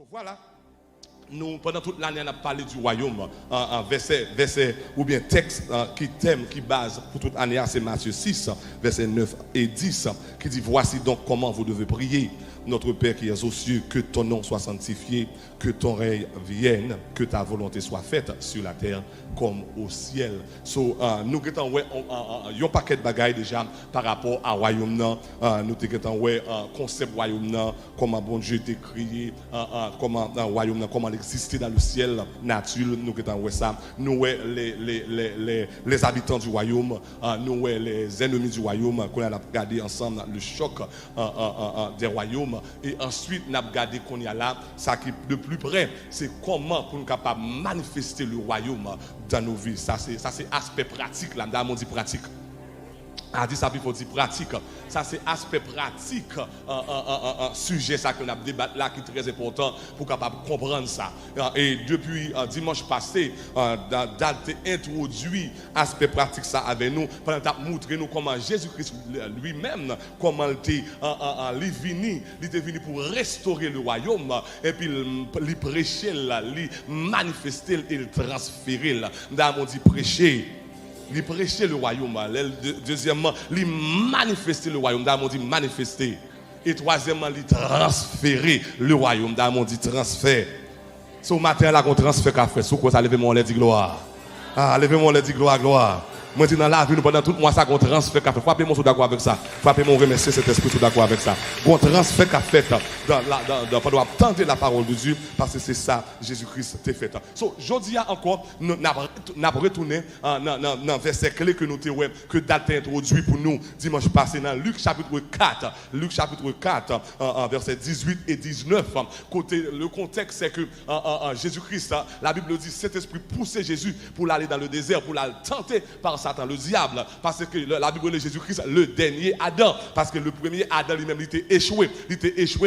Voilà, nous, pendant toute l'année, on a parlé du royaume. Verset ou bien texte qui base pour toute l'année, c'est Matthieu 6, versets 9 et 10, qui dit: voici donc comment vous devez prier. Notre Père qui es aux cieux, que ton nom soit sanctifié, que ton règne vienne, que ta volonté soit faite sur la terre comme au ciel. Nous avons un paquet de bagailles déjà par rapport au royaume. Nous avons un concept royaume, comment bon Dieu t'a créé, comment un royaume, comment il existait dans le ciel naturel. Nous avons ça. Nous les habitants du royaume, nous les ennemis du royaume, qu'on a regardé ensemble le choc des royaumes. Et ensuite, nous avons regardé qu'on y a là, ça qui est de plus près, c'est comment pour nous capables de manifester le royaume dans nos vies. Ça, c'est aspect pratique, là, on dit pratique. A dit ça, il faut dire pratique. Ça, c'est aspect pratique, sujet ça que nous avons débattu là qui est très important pour capable comprendre ça. Et depuis dimanche passé, date introduit aspect pratique ça avec nous, pendant que montré nous comment Jésus-Christ lui-même, comment il était venu pour restaurer le royaume, et puis il prêcher, il manifester, il transférer. Nous avons dit prêcher. Il prêchait le royaume. Deuxièmement, il manifestait le royaume. D'abord, on dit manifester. Et troisièmement, il transférer le royaume. D'abord, on dit transfert. Ce matin, là, on transfert qu'a fait. Sous quoi ça, levez-moi, on dit gloire. Ah, levez-moi, on dit gloire, gloire. Moi, je dis dans la vie, pendant tout le mois, ça, on transfert qu'a fait. Frappez-moi, sous d'accord avec ça. Frappez-moi, remercier cet esprit, sous d'accord avec ça. On transfert qu'a fait pendant tenter la parole de Dieu, parce que c'est ça, Jésus-Christ t'a fait. So, je dis encore, nous avons retourné dans verset clé que nous avons, que date introduit pour nous dimanche passé dans Luc chapitre 4. Luc chapitre 4, verset 18 et 19. Le contexte, c'est que Jésus-Christ, la Bible dit, cet esprit poussait Jésus pour aller dans le désert, pour l'aller tenter par Satan, le diable, parce que la Bible de Jésus-Christ, le dernier Adam, parce que le premier Adam lui-même, il était échoué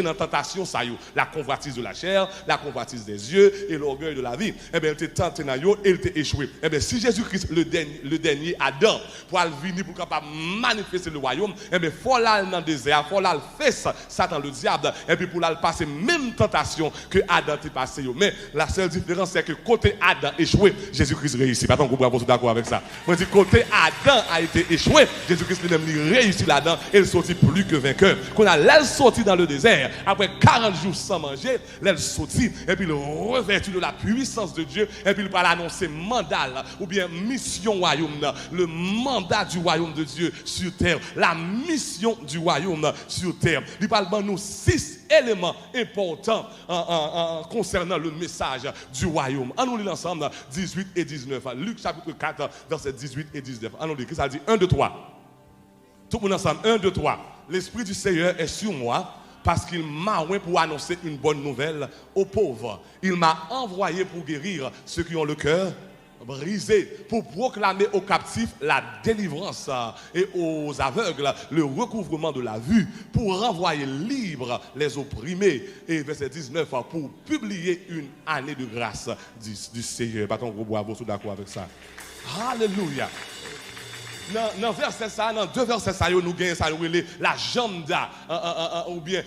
dans la tentation, ça y est, la convoitise de la chair, la convoitise des yeux et l'orgueil de la vie. Eh bien, il était tenté dans et il était échoué. Eh bien, si Jésus-Christ, le dernier Adam, pour venir pour capable manifester le royaume, eh bien, il faut aller dans le désert, il faut aller faire Satan, le diable, et puis pour aller passer même tentation que Adam était passé. Mais la seule différence, c'est que côté Adam échoué, Jésus-Christ réussit. Pas tant que vous êtes d'accord avec ça. Moi, je dis, côté Adam a été échoué, Jésus-Christ lui-même réussit là-dedans et il sortit plus que vainqueur. Qu'on a l'aile sorti dans le désert, après 40 jours sans manger, l'aile sorti et puis il revêtu de la puissance de Dieu et puis il va l'annoncer mandat ou bien mission royaume, le mandat du royaume de Dieu sur terre, la mission du royaume sur terre. Il parle de nous 6 éléments importants concernant le message du royaume. On nous lit ensemble 18 et 19. Luc chapitre 4, verset 18 et 19. On nous lit, ça dit 1, 2, 3. Tout le monde ensemble, 1, 2, 3. L'Esprit du Seigneur est sur moi parce qu'il m'a envoyé pour annoncer une bonne nouvelle aux pauvres. Il m'a envoyé pour guérir ceux qui ont le cœur brisé, pour proclamer aux captifs la délivrance et aux aveugles le recouvrement de la vue, pour renvoyer libres les opprimés. Et verset 19, pour publier une année de grâce du Seigneur. Pas ton gros bravo, sous d'accord avec ça. Alléluia. Dans verset ça, dans 2 versets ça, nous gagnons ça, la jamda, ou bien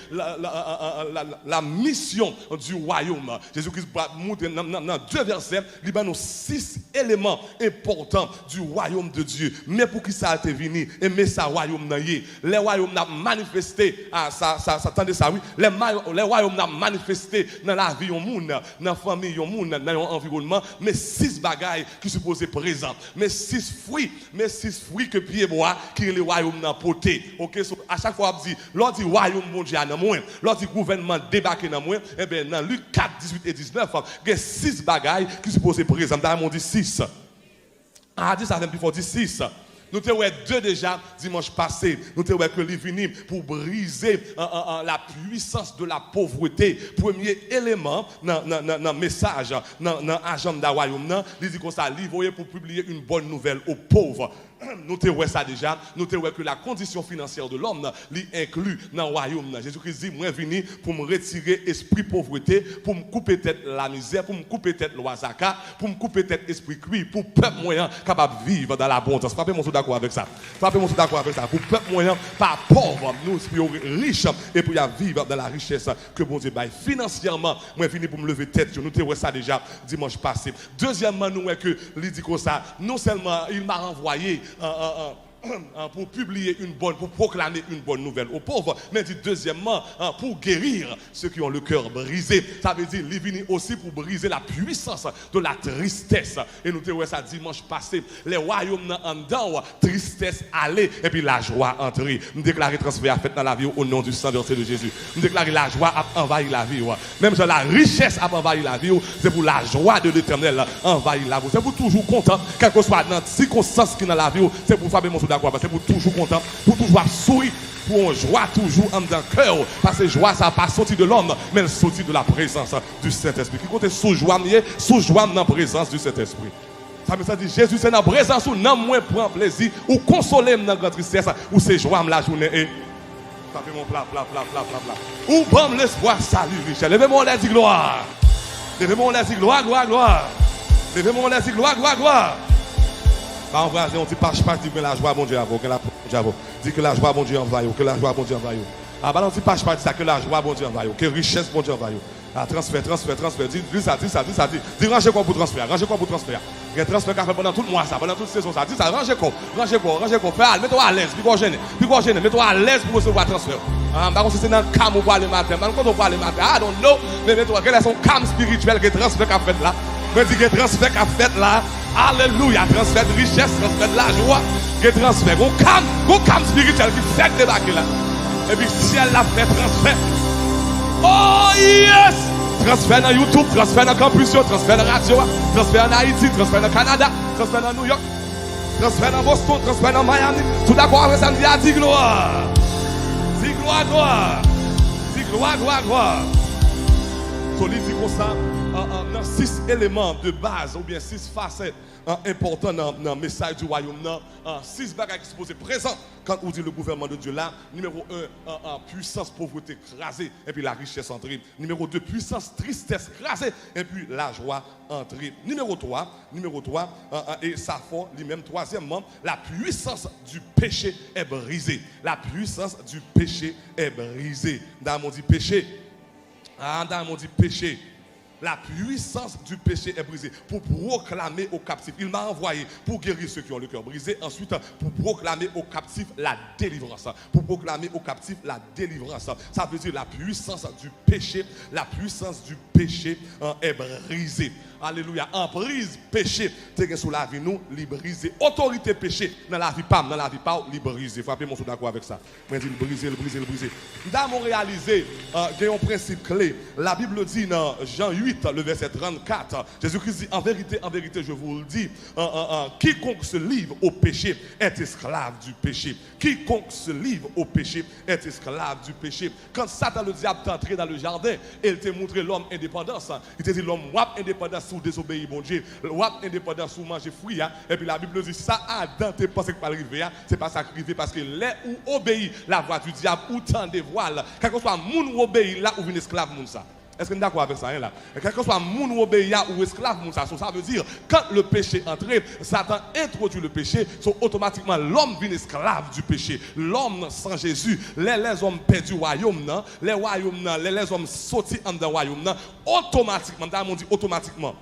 la mission du royaume. Jésus-Christ montre dans 2 versets, il y a 6 éléments importants du royaume de Dieu. Mais pour qui ça a été venu, et mais ça royaume n'a y. Les royaumes n'a manifesté, ça attendez ça, oui. Les royaumes n'a manifesté dans la vie du monde, dans la famille du monde, dans l'environnement, mais 6 bagailles qui se posaient présents. Mais 6 fruits que pied bois qui le royaume n'a porté. OK, so, à chaque fois on dit l'on dit royaume mondial dans moins, l'on dit gouvernement débarqué dans moins, et bien dans Luc 4 18 et 19, il y a 6 bagailles qui se posent présents. Dans on dit 6. Ah, dit ça même plus fort, dit 6. Nous avons vu 2 déjà dimanche passé. Nous avons vu que les venu pour briser la puissance de la pauvreté. Premier élément dans le message, dans l'agenda royaume, il dit comme ça, il pour publier une bonne nouvelle aux pauvres. nous te ouais ça déjà, nous te ouais que la condition financière de l'homme li inclut dans le royaume. Jésus-Christ dit, moi venu pour me retirer esprit pauvreté, pour me couper tête la misère, pour me couper tête l'oisaka, pour me couper tête esprit cuit, pour peuple moyen capable de vivre dans l'abondance. Frappez-moi tout d'accord avec ça. Frappez-moi tout d'accord avec ça. Pour peuple moyen pas pauvre, nous soyons riches et pour y vivre dans la richesse que bon Dieu baille financièrement. Moi venu pour me lever tête, nous te ouais ça déjà dimanche passé. Deuxièmement, nous ouais que il dit comme ça, non seulement il m'a renvoyé pour publier une bonne, pour proclamer une bonne nouvelle aux pauvres, mais dit deuxièmement, pour guérir ceux qui ont le cœur brisé. Ça veut dire, il vient aussi pour briser la puissance de la tristesse. Et nous avons ça dimanche passé, les royaumes en dedans, tristesse aller, et puis la joie entrer. Nous déclarons transfert à fait dans la vie au nom du sang versé de Jésus. Nous déclarons la joie a envahi la vie. Même si la richesse a envahi la vie, c'est pour la joie de l'Éternel envahir la vie. C'est pour toujours content, quelle que soit dans circonstance qui dans la vie, c'est pour faire mon parce que pour toujours content, pour toujours sourire, pour une joie toujours en dans le cœur. Parce que joie, ça n'a pas sorti de l'homme, mais elle sorti de la présence du Saint-Esprit. Qui compte sous joie dans la présence du Saint-Esprit. Ça veut dire Jésus, c'est dans la présence où non moins prend plaisir, ou consoler dans la grande tristesse, ou c'est joie la journée. Et ça fait mon plat. Ou bon l'espoir, salut, Michel. Levez-moi, on dit gloire. Levez-moi, on dit gloire. Levez-moi, on dit gloire. On va dire, on dit, pas dire que la joie, bon Dieu, que la joie, dit que la joie, bon Dieu, envahit, que la joie, bon Dieu, envahit. Ah, bah, on dit, pas ça, que la joie, bon Dieu, envahit, que richesse, bon Dieu, envahit. Ah, transfert. Dis ça. Dis, rangez quoi pour transfert, Il y a transfert qu'a fait pendant tout le mois, ça, pendant toute saison, ça. Dis ça, rangez quoi. Mets-toi à l'aise, puis gêné, mets-toi à l'aise pour recevoir transfert. Ah, bah, c'est dans le cam où on parle le matin, quand on parle le matin, I don't know, mais mets-toi, quel est son cam spirituel que transfert qu'a fait là? Me dit que transfert qu'a fait là, alléluia, transfert de richesse, transfert de la joie, que transfert, un cam spirituel qui fait débarquer là. Et puis ciel l'a fait transfert. Oh yes! Transfert dans YouTube, transfert dans Campus, transfert dans Radio, transfert en Haïti, transfert dans Canada, transfert dans New York, transfert dans Boston, transfert dans Miami. Tout d'accord avec ça, on dit gloire. Dis gloire. Dis gloire. So, il dit comme ça. Dans 6 éléments de base ou bien 6 facettes importantes dans le message du royaume, 6 bagages qui se posent présents quand on dit le gouvernement de Dieu là. Numéro 1, puissance, pauvreté crasée et puis la richesse entrée. Numéro 2, puissance, tristesse crasée et puis la joie entrée. Numéro 3, et ça fait lui-même. Troisièmement, la puissance du péché est brisée. La puissance du péché est brisée. Dans mon dit péché. Dans mon dit péché. La puissance du péché est brisée pour proclamer aux captifs. Il m'a envoyé pour guérir ceux qui ont le cœur brisé. Ensuite, pour proclamer aux captifs la délivrance. Pour proclamer aux captifs la délivrance. Ça veut dire la puissance du péché. La puissance du péché est brisée. Alléluia. Emprise péché. T'es sous la vie nous, librisé. Autorité péché dans la vie pas, librisé. Frappez-moi sous d'accord avec ça. Moi dis briser. Dans mon réalisé, il y a un principe clé. La Bible dit dans Jean 8, le verset 34, Jésus-Christ dit, en vérité, je vous le dis, quiconque se livre au péché est esclave du péché. Quiconque se livre au péché est esclave du péché. Quand Satan le diable est entré dans le jardin, il t'a montré l'homme indépendance. Il t'a dit l'homme wap indépendance sous désobéir bon Dieu. Wap indépendance sous manger fruit. Et puis la Bible dit ça Adam t'es pensé que pas arriver. C'est pas ça qui arrive parce que là où obéit la voix du diable ou tant des voiles. Quel que soit moun ou obéit là ou une esclave moun ça. Est-ce que nous sommes d'accord avec ça là? Quel que soit moun ou obéia ou esclave, ça veut dire quand le péché entre, Satan introduit le péché, automatiquement l'homme devient esclave du péché. L'homme sans Jésus, les hommes perdus du royaume, les hommes sortis en dans le royaume, automatiquement, on dit automatiquement.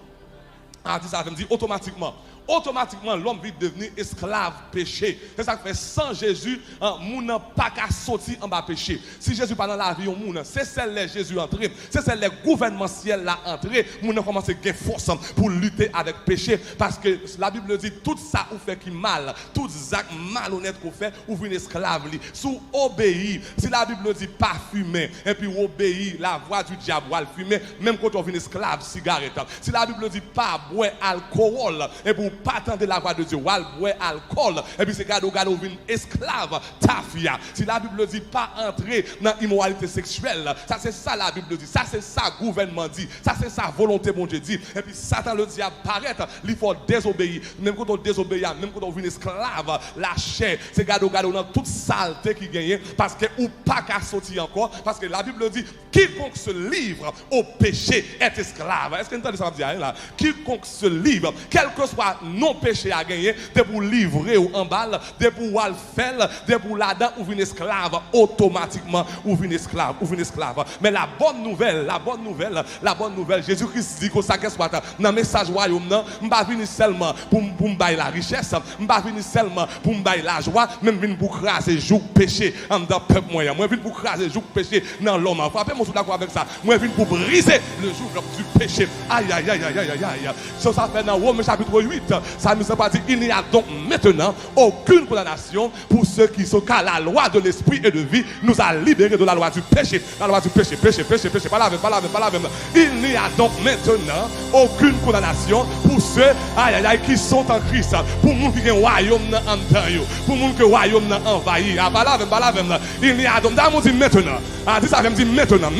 Ça veut dire automatiquement l'homme vit devenir esclave péché. C'est ça que fait sans Jésus, moun n'a pas qu'à sortir en bas péché. Si Jésus pas dans la vie, moun c'est celle là Jésus entré, c'est celle là gouvernement ciel là entré, moun a commencé à gagner force pour lutter avec péché parce que la Bible dit tout ça ou fait qui mal, tout acte malhonnête qu'on fait ou une esclave li. Sous obéir, si la Bible dit pas fumer et puis obéir la voix du diable ou fumer, même quand on vient esclave cigarette. Si la Bible dit pas boire alcool et pour pas attendre la voix de Dieu, ou al boire alcool, et puis c'est gado vin esclave, tafia. Si la Bible dit pas entrer dans l'immoralité sexuelle, ça c'est ça la Bible dit, ça c'est ça le gouvernement dit, ça c'est ça volonté mon Dieu dit, et puis Satan le dit apparaître, il faut désobéir, même quand on désobéit, même quand on vient esclave, la chair, c'est gado dans toute saleté qui gagne, parce que ou pas qu'à sortir encore, parce que la Bible dit, quiconque se livre au péché est esclave. Est-ce que vous entendez ça dire là? Quiconque se livre, quel que soit non péché à gagner, de pour livrer ou en balle, de pour le faire, de pour là-dedans, ou une esclave, automatiquement, ou une esclave, Mais la bonne nouvelle, Jésus-Christ dit que ça qu'est-ce soit dans le message royaume, je ne vais pas venir seulement pour me bailler la richesse, je ne vais pas venir seulement pour me bailler la joie, même venir pour craser joug péché en dans le peuple moyen. Moi, je viens pour craser joug péché dans l'homme. Frappez-moi sur d'accord avec ça. Moi, je viens pour briser le joug du péché. Aïe. Ça fait dans Romains chapitre 8, ça nous a dit il n'y a donc maintenant aucune condamnation pour ceux qui sont car la loi de l'esprit et de vie nous a libérés de la loi du péché. La loi du péché. Pas la même. Il n'y a donc maintenant aucune condamnation pour ceux qui sont en Christ. Pour nous qui ont un royaume en dedans, pour nous qui ont un royaume envahi. Pas la même. Il n'y a donc maintenant. Dis ça, dit maintenant.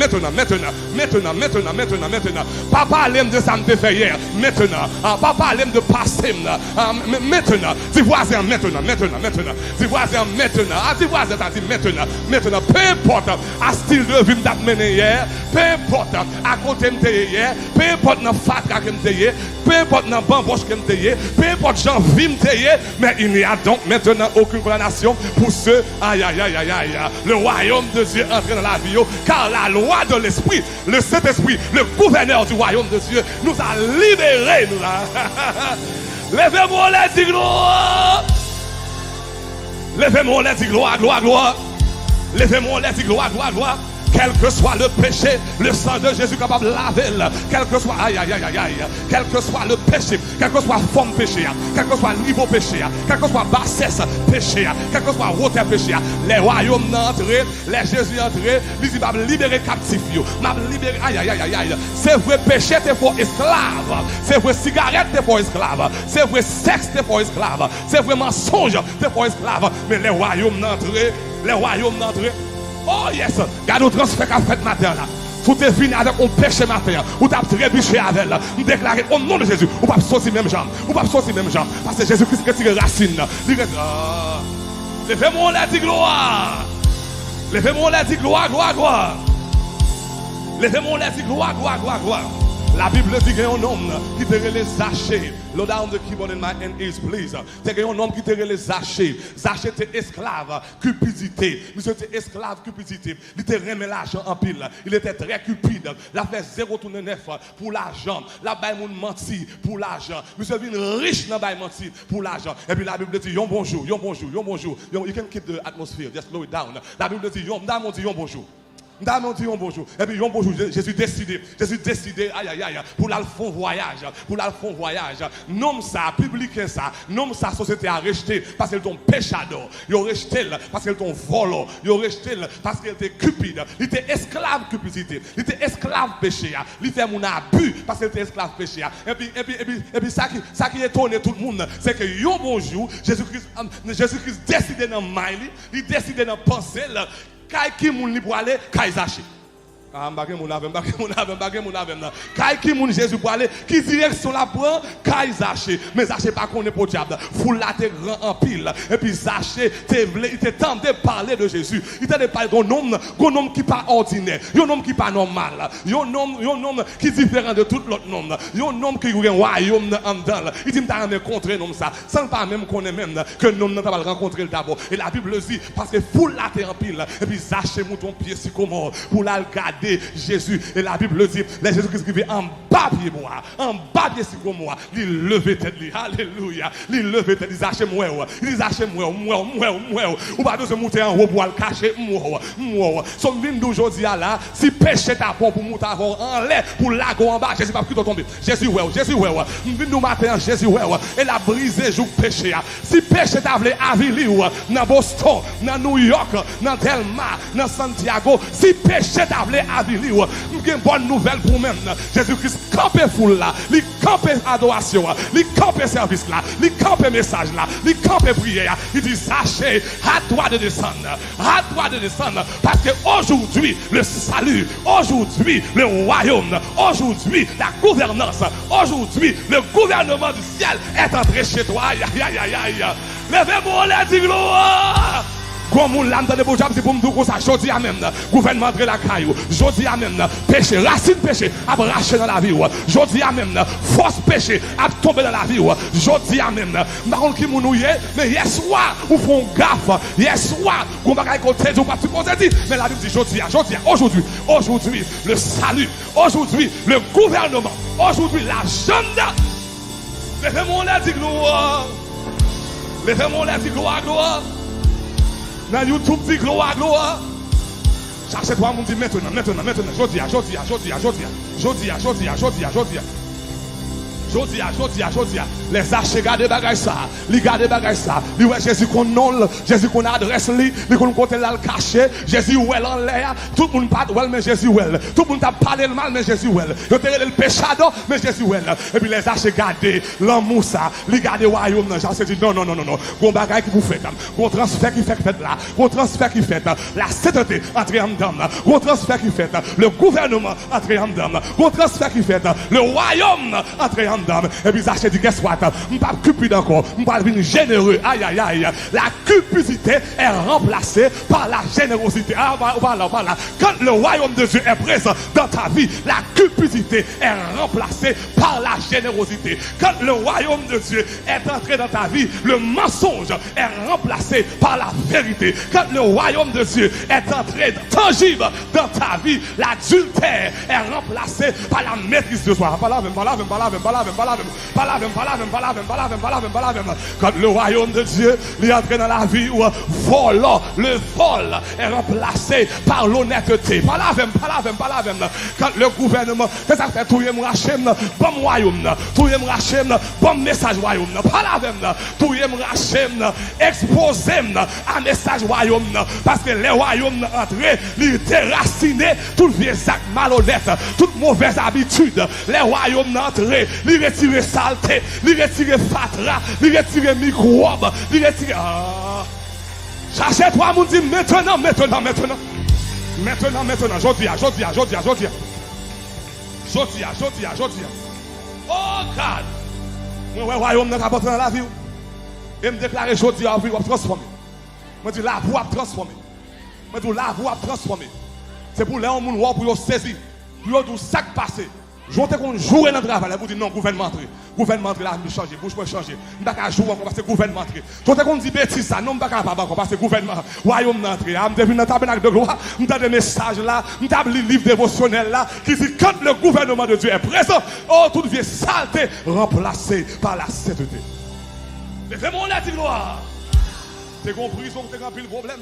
Pas parler de ça me fait hier. Maintenant. Pas parler de passé. Maintenant. Dis voisin maintenant. Dis voisin maintenant. Dis voisin dit maintenant. Peu importe à style de vie que mené hier. Peu importe à côté de hier. Peu importe dans fatra que me hier. Peu importe dans bamboche que me hier. Peu importe j'en vis me hier. Mais il n'y a donc maintenant aucune condamnation pour ceux. Aïe. Le royaume de Dieu entre dans la vie. Car la loi de l'esprit, le Saint-Esprit, le gouverneur du royaume de Dieu, nous a libérés. Levez-moi les gloire. Levez-moi les gloire. Levez-moi les gloire. Quel que soit le péché, le sang de Jésus capable de laver. Quel que soit, quel que soit le péché, quel que soit forme péché, quel que soit niveau péché, quel que soit bassesse péché, quel que soit hauteur péché, les royaumes entrés, les Jésus entrés, il va libérer captifs, m'a libérer, c'est vrai péché t'es pour esclave, c'est vrai cigarette t'es pour esclave, c'est vrai sexe t'es pour esclave, c'est vrai mensonge t'es pour esclave, mais les royaumes entrés, oh yes, regarde le transfert qu'a fait matin là. Tout est fini avec un péché matin. Ou t'as trébuché avec elle. Nous déclarer au nom de Jésus. Ou pas sortir même jambe. Parce que Jésus-Christ retire racine. Levez-moi les gloire. Levez-moi les gloire. Levez-moi les gloire. La Bible dit qu'il y a un homme qui te les Zachée. Low down the keyboard in my hand is please. Il y a un homme qui te les Zachée. Zachée était esclave, cupidité. Monsieur était esclave, cupidité. Il était remis l'argent en pile. Il était très cupide. Il a fait 0,9 pour l'argent. La baille moun menti pour l'argent. Monsieur vient riche dans baille menti pour l'argent. Et puis la Bible dit yon bonjour. You can keep the atmosphere, just slow it down. La Bible dit yon bonjour. Bonjour. Et puis, bonjour, Jésus décidé, pour la fond voyage. Nom ça, public ça, nom ça, société a rejeté parce qu'elle ton péchador. Ils ont rejeté parce qu'elle ton volant. Ils ont rejeté parce qu'elle était cupide. Il était esclave cupidité. Il était esclave péché. Il était mon abus parce qu'elle était esclave péché. Et puis, ça qui étonne tout le monde, c'est que yon bonjour, Jésus-Christ décidé dans mind, il décidé dans pensée. Qui moun li pour aller Zachée. Qui moun Jésus pour aller qui direction la prend Zachée. Mais Zachée pas connaît pour diable. Foule la te grand en pile et puis Zachée il te tenté parler de Jésus. Il te parler d'un homme qui pas ordinaire, un homme qui pas normal, un homme qui différent de tout l'autre homme, un homme qui a un royaume en dedans. Il dit m'ta rencontrer homme ça sans pas même connaître même que l'homme n'a pas rencontré d'abord. Et la Bible dit parce que foule la te en pile et puis Zachée mouton pied sycomore pour la regarder Jésus. Et la Bible dit, les Jésus-Christ qui vit en bas pied moi, en bas pied si comme moi, il levait tête lui. Alléluia. Il levait tête, il dit moi. Il dit moi. Ou pas de se monter en haut pour le cacher moi. Son vin d'aujourd'hui là, si péché ta bon pour monter en l'air pour lago en bas, Jésus pas plutôt tomber. Jésus ouais. Vin nous matin Jésus ouais. Et la briser jour péché. Si péché ta vle avili ou dans Boston, dans New York, dans Delma, dans Santiago, si péché ta vle la vie. J'ai une bonne nouvelle pour même. Jésus-Christ campé foule là, il campé adoration, il campé service là, il campé message là, il campé prière. Il dit sachez, à toi de descendre, parce qu'aujourd'hui le salut, aujourd'hui le royaume, aujourd'hui la gouvernance, aujourd'hui le gouvernement du ciel est entré chez toi. Aïe, aïe, aïe, aïe. Levez-moi les dit gloire. Comme on l'a entendu pour me dire que ça, je dis amen. Gouvernement de la caillou, je dis amen. Péché, racine péché, a braché dans la vie. Je dis amen. Force péché, a tombé dans la vie. Je dis amen. Marron qui m'ounouye, mais hier soir, ou font gaffe. Hier soir, qu'on va côté, ou pas supposé dire. Mais la Bible dit, je dis, aujourd'hui, le salut, aujourd'hui, le gouvernement, aujourd'hui, l'agenda. Levez-moi la dit gloire. Levez-moi la dit gloire. Dans YouTube, dit gloire. Chaque fois, on dit maintenant. Jodi. Les archers gardent bagay ça. Li gardent bagay ça. Li ouais Jésus qu'on nom, Jésus qu'on adresse li qu'on côté là le caché. Jésus well en l'air. Tout le monde pas well mais Jésus well. Tout le monde t'a parlé le mal mais Jésus well. Yo te le péchado mais Jésus well. Et puis les archers gardent l'amour ça. Li gardent royaume non. J'ai dit non. Gon bagay qui vous fait. Gon transfert qui fait là. Gon transfert qui fait la sainteté entre en dedans. Gon transfert qui fait le gouvernement entre en dedans. Gon transfert qui fait le royaume entre en dedans. Et puis Zaché dit qu'est-ce que je ne pas cupide encore, je ne pas devenir généreux. Aïe. La cupidité est remplacée par la générosité. Voilà. Quand le royaume de Dieu est présent dans ta vie, la cupidité est remplacée par la générosité. Quand le royaume de Dieu est entré dans ta vie, le mensonge est remplacé par la vérité. Quand le royaume de Dieu est entré tangible dans ta vie, l'adultère est remplacé par la maîtrise de soi. Quand le royaume de Dieu est entré dans la vie, où le vol est remplacé par l'honnêteté. Quand le gouvernement, c'est ça fait tout le monde rachem, bon royaume, tout le monde rachem, bon message royaume, tout le monde rachem, exposé un message royaume, parce que les royaumes entrés, ils déraciné tout le vieux acte malhonnête, toute mauvaise habitude, les royaumes entrés, ils retirent saleté, ils retirent fatra, ils retirent microbe, ils retirent. Cherchez toi, mon dit maintenant. Jodi. Oh God. Moi, royaume n'a pas dans la vie. Et me déclarer jodi à vie ou transformer. Moi dis la voix transformer. Moi dis la voix transformer. C'est pour les gens pour yo saisir. Pour tout ça qui passe. Je vais te jouer dans le travail, vous dites non, gouvernement là, je changer, bouge pour changer. Je ne vais pas jouer encore parce que gouvernement. Je vais te dire bêtise ça, non, je ne vais pas encore parce que gouvernement, royaume d'entrée. Je vais dans le tabernacle de gloire, je vais des messages là, je vais le livre dévotionnel là, qui dit quand le gouvernement de Dieu est présent, oh, toute vieille saleté remplacée par la sainteté. Levez-moi la gloire. C'est une prison, c'est un pile problème.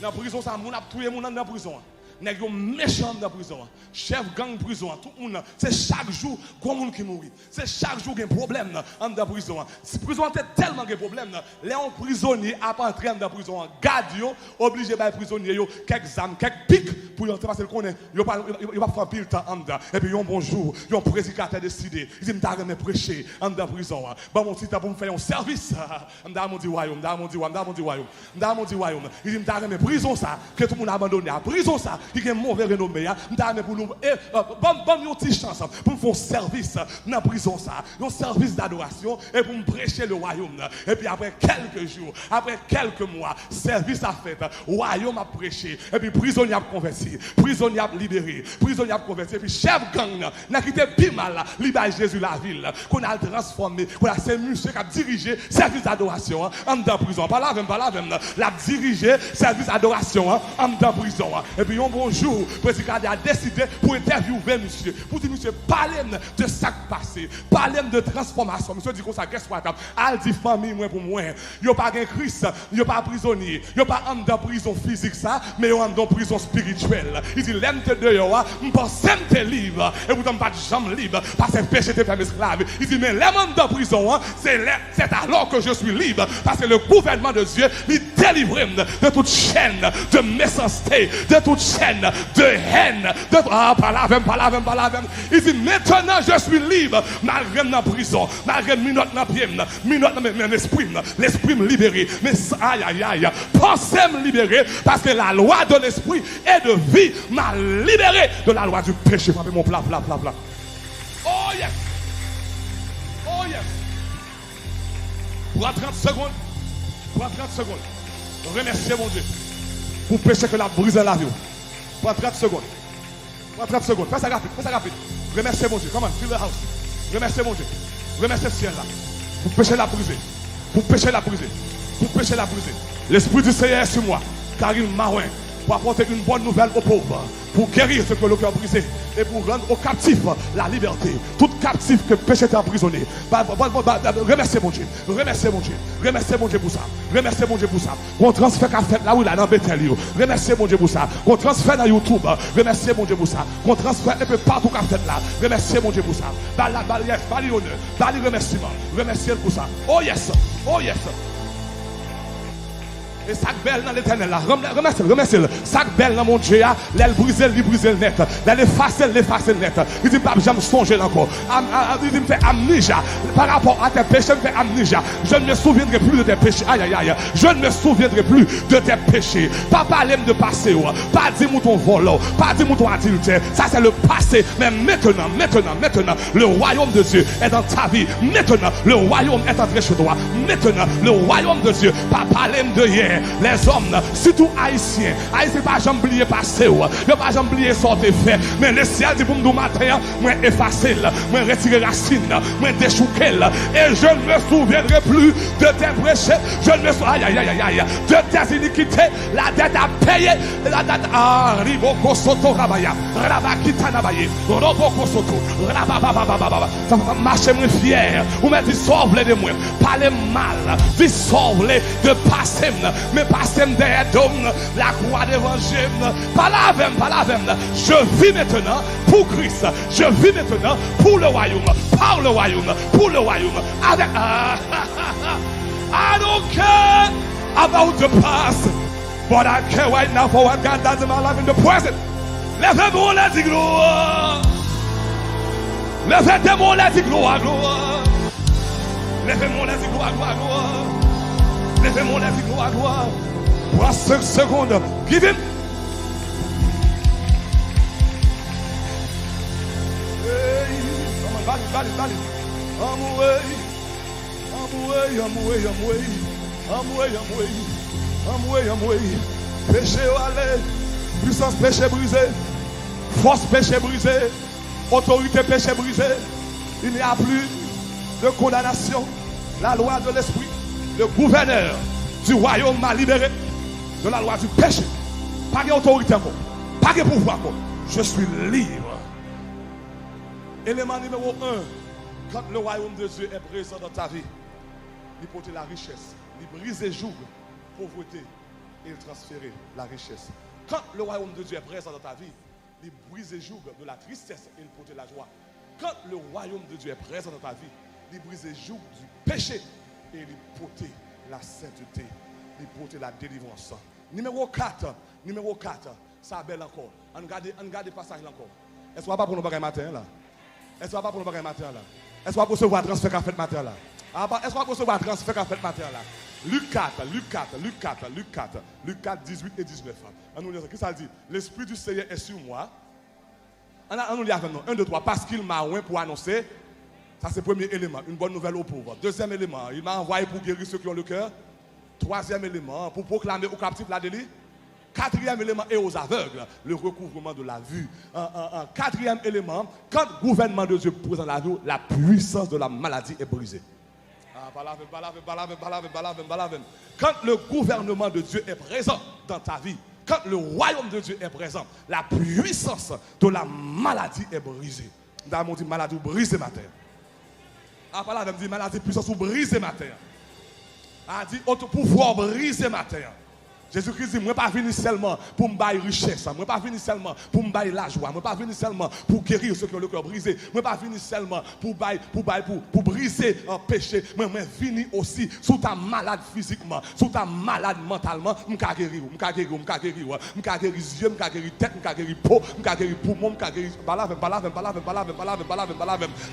Dans la prison, ça, on a tué mon dans la prison. Nèg yo méchant dans prison, chef gang prison, tout le monde, c'est chaque jour grand monde qui mourit. C'est chaque jour un problème dans prison. Si prison est tellement de problème, les prisonniers à pas entrer dans prison, garde yo obligé ba prisonnier yo quelques armes, quelques pics pour entrer parce qu'il connaît, yo pas faire pile temps en dedans. Et puis un bonjour, un prédicateur décidé, il dit m'ta remet prêcher en dedans prison. Ba mon petit temps pour me faire un service. M'ta mon dit royaume. Il dit m'ta remet prison ça que tout le monde abandonné à prison ça. Qui a un mauvais renommé, pour nous, bon petit chance pour nous faire service dans la prison, un service d'adoration et pour nous prêcher le royaume. Et puis après quelques jours, après quelques mois, service a fait, royaume a prêché, et puis prisonnier a converti, prisonnier a libéré, prisonnier a converti, et puis chef gang n'a quitté plus mal, libéré Jésus la ville, qu'on a transformé, qu'on a ces monsieur qui a dirigé service d'adoration en dans prison. Pas là même, l'a dirigé service d'adoration en dans prison. Et puis bonjour, le président a décidé pour interviewer monsieur, pour dire monsieur, parlez de ça qui passé, parlez de transformation. Monsieur dit comme ça, qu'est-ce que c'est? Al dit famille, moi pour moi, il n'y a pas de Christ, il n'y a pas de prisonnier, il n'y a pas de prison physique, ça, mais il y a de prison spirituelle. Il dit, l'aime de dehors, je pense que tu es libre, et vous n'avez pas de jambe libre, parce que péché te fait esclave. Il dit, mais l'aime de prison, c'est alors que je suis libre, parce que le gouvernement de Dieu, il délivre de toute chaîne de méchanceté, de toute chaîne chaînes de haine. Il dit maintenant je suis libre, malgré ma prison, malgré minute dans pied, minute dans l'esprit, l'esprit me libéré. Mais aïe aïe aïe, pensez me libérer parce que la loi de l'esprit et de vie m'a libéré de la loi du péché. Frappez mon plat. Oh yes. Oh yes. Pour 30 secondes. Remerciez mon Dieu. Pour péché que la brise la vie. Pour 30 secondes. Fais ça rapide. Remerciez mon Dieu. Come on, fill the house. Remerciez mon Dieu. Remerciez le ciel là. Pour péché la briser. L'esprit du Seigneur est sur moi. Car il m'a oint pour apporter une bonne nouvelle aux pauvres, pour guérir ce que le cœur brisé et pour rendre aux captifs la liberté. Tout captif que péché t'a emprisonné. Remerciez mon Dieu. Remerciez mon Dieu pour ça. On transfert qu'a fait là où il a dans Bethel. Remerciez mon Dieu pour ça. On transfert dans YouTube. Remerciez mon Dieu pour ça. On transfert un peu partout qu'a fait là. Remerciez mon Dieu pour ça. Bali honneur. Bali remerciement. Remerciez pour ça. Oh yes. Et sac belle dans l'éternel là. Remercie-le. Sac belle dans mon Dieu, l'aile brisée, le net. L'aile effacée, le net. Il dit, pas jamais songer encore. Il dit, me fait amnésia. Par rapport à tes péchés, me fait amnésia. Je ne me souviendrai plus de tes péchés. Aïe. Je ne me souviendrai plus de tes péchés. Pas parler de passé. Pas dire ton vol. Pas dire ton adultère. Ça c'est le passé. Mais maintenant, le royaume de Dieu est dans ta vie. Maintenant, le royaume est entré chez toi. Maintenant, le royaume de Dieu. Pas parler de hier. Les hommes, surtout haïtiens, pas jamais oublier passé, pas jamais oublier sortir fait. Mais le ciel dit pour me matin, moi effacer, moi retirer racine, moi déchouquer, et je ne me souviendrai plus de tes péchés, je ne me souviendrai de tes iniquités, la dette à payer, la dette à Riboko Soto Rabaya, Rabakita Nabaye, Roboko Soto, Rabababababa. Ça va marcher moins fier, ou me dit sauve-les de moi, parlez mal, dis sauve-les de passer. Mais passez derrière la croix d'évangile. Pas la même. Je vis maintenant pour Christ. Je vis maintenant pour le royaume. Par le royaume. Pour le royaume. Avec. I don't care about the past. But I care right now for what God does in my life in the present. Lèvez-moi, la dit gloire. Lèvez-moi, la dit gloire. Lèvez-moi, la dit gloire. Lèvez-moi la vie, gloire. Pour 5 secondes. Give him. Hey, bali. I'm way. Péché allé. Puissance péché brisé. Force péché brisé. Autorité péché brisé. Il n'y a plus de condamnation. La loi de l'esprit. Le gouverneur du royaume m'a libéré de la loi du péché. Pas d'autorité encore. Pas de pouvoir encore. Je suis libre. Élément numéro 1. Quand le royaume de Dieu est présent dans ta vie, il porte la richesse. Il brise les jougs, pauvreté et il transfère la richesse. Quand le royaume de Dieu est présent dans ta vie, il brise les jougs de la tristesse et il porte la joie. Quand le royaume de Dieu est présent dans ta vie, il brise les jougs du péché. Et il porter la sainteté, il porter la délivrance. Numéro 4, ça belle encore. On regarde le passage là encore. Est-ce qu'on va pas pour nous bagages matin là? Est-ce qu'on va pas pour nous bagages matin là? Est-ce qu'on va recevoir le transfert qu'a fait matin là? Est-ce qu'on va recevoir le transfert qu'a fait matin là? Luc 4, 18 et 19. On nous dit ça. Qu'est-ce que ça dit? L'Esprit du Seigneur est sur moi. On nous lit avec nous. 1, 2, 3. Parce qu'il m'a oint pour annoncer. Ça, c'est le premier élément, une bonne nouvelle aux pauvres. Deuxième élément, il m'a envoyé pour guérir ceux qui ont le cœur. Troisième élément, pour proclamer aux captifs la délivrance. Quatrième élément, et aux aveugles, le recouvrement de la vue. Quatrième élément, quand le gouvernement de Dieu présente la vie, la puissance de la maladie est brisée. Quand le gouvernement de Dieu est présent dans ta vie, quand le royaume de Dieu est présent, la puissance de la maladie est brisée. Dans mon dit maladie brisée ma terre. Par là, dit maladie puissance ou briser ma terre. A dit autre pouvoir briser ma terre. Jésus-Christ dit, moi pas venu seulement pour me bailler richesse, moi pas venu seulement pour me bailler la joie, moi pas venu seulement pour guérir ceux qui ont le cœur brisé, moi pas venu seulement pour briser un péché, moi venu aussi sous ta malade physiquement, sous ta malade mentalement, m'ka guérir, m'ka guérir yeux, m'ka guérir tête, m'ka guérir peau, m'ka guérir poumon, m'ka guérir balave.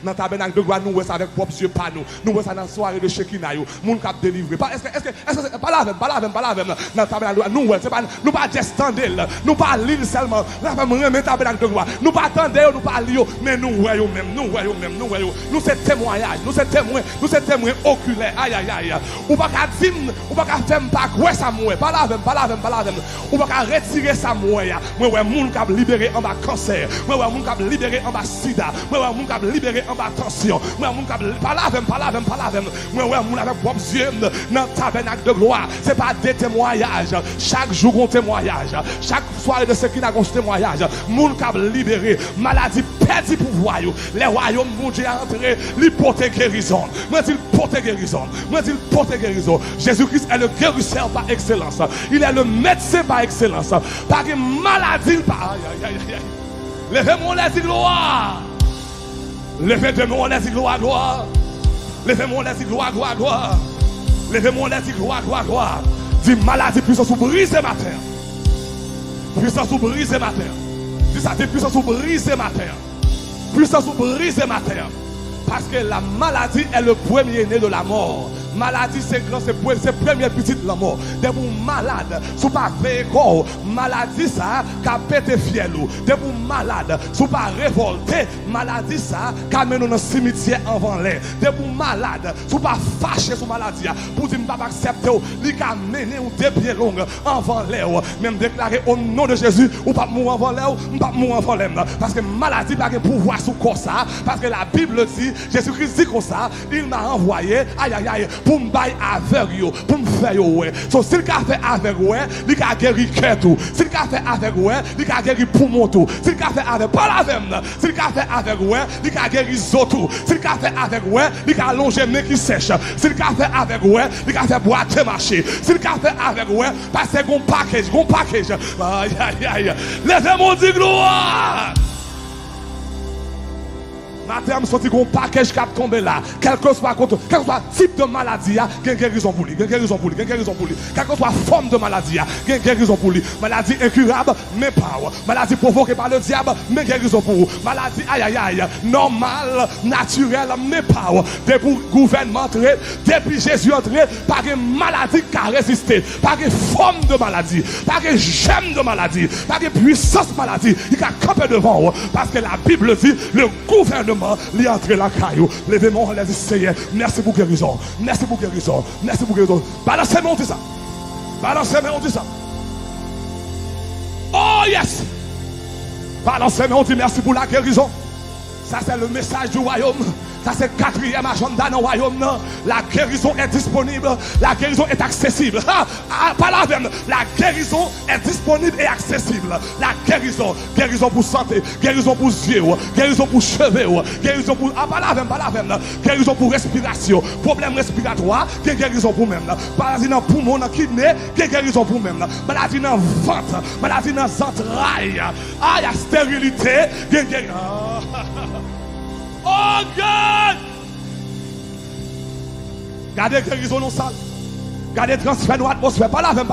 Dans tabernacle de gloire nous ouais ça avec propre yeux pas nous ouais ça dans soirée de Shekinah, moun cap délivrer. Est-ce que balave dans tabernacle nous c'est pas nous pas juste tendre nous pas lire seulement la femme remet tabernacle de gloire nous pas attendre nous pas lire mais nous voyons même nous c'est témoignage nous c'est témoin oculaire aïe ou pas dire ou pas faire pas quoi ça moi pas la ou pas retirer ça moi ouais moun cap libérer en bas cancer ouais moun cap libérer en bas sida ouais moun cap libérer en bas tension ouais moun cap pas la ouais moun avec propre yeux dans tabernacle de gloire c'est pas des témoignages. Chaque jour on témoignage, chaque soirée de ce qui n'a qu'un témoignage, moun cap libéré, maladie perdu pouvoir, les royaumes mon Dieu entré, li porter guérison. Moi dit porter guérison. Jésus-Christ est le guérisseur par excellence. Il est le médecin par excellence. Par une maladie par levez-moi les gloire. Levez-moi les gloire. Levez-moi les gloire. Levez-moi les gloire. Dis maladie, puissance ou briser ma terre. Puissance ou briser ma terre. Dis ça, dis puissance ou briser ma terre. Puissance ou briser ma terre. Parce que la maladie est le premier né de la mort. Maladie, c'est grand, c'est première petite la mort. Des vous malades, sous pas veiller corps, maladie ça, qu'a pété fielou. Des vous malades, sous pas révolté, maladie ça, qu'a mené dans le cimetière avant l'air. Des vous malades, sous pas fâché sous maladie, pour dire pas accepter, li qu'a mené ou des pieds longs avant l'air. Même déclarer au nom de Jésus, ou pas mourir avant l'air, ou pas mourir avant l'air. Parce que maladie n'a pas de pouvoir sous corps ça. Parce que la Bible dit, Jésus-Christ dit comme ça, il m'a envoyé, aïe, pour me bailler aveugle, pour me faire ouais. So, s'il a fait aveugle, il a guéri cœur tout. S'il a fait aveugle, il a guéri poumon tout. S'il a fait aveugle, pas la même. S'il a fait aveugle, il a guéri zo tout. S'il a fait aveugle, il a allongé nez qui sèche. S'il a fait aveugle, il a fait boire te marcher. S'il a fait aveugle, parce que gon package. Aïe. Levez-moi dit gloire. Matin, je sorti un package qui a tombé là. Quel que soit type de maladie, il y a une guérison pour lui. Quelle que soit forme de maladie, il y a une guérison pour lui. Maladie incurable, mais pas. Maladie provoquée par le diable, mais guérison pour vous. Maladie, aïe, normale, naturelle, mais pas. Depuis le gouvernement entré, depuis Jésus entré, pas une maladie qui a résisté, pas une forme de maladie, pas une gemme de maladie, pas une puissance maladie, il a campé devant vous. Parce que la Bible dit, le gouvernement li entre la caillou. Levez-moi les Seigneur. Merci pour guérison. Balancez-moi, on dit ça. Oh yes. Balancez-moi, on dit merci pour la guérison. Ça c'est le message du royaume. Ça c'est quatrième agenda dans le royaume. La guérison est disponible. La guérison est accessible. Pas la même. La guérison est disponible et accessible. La guérison. Guérison pour santé. Guérison pour yeux. Guérison pour cheveux. Guérison pour... pas la même. Guérison pour respiration. Problème respiratoire. Guérison pour même. Maladie dans poumon, dans kidney. Guérison pour même. Maladie dans ventre. Maladie dans entrailles. Il y a stérilité. Oh God! Gardez guérison non sale. Gardez transfert dans l'atmosphère. Pas la même.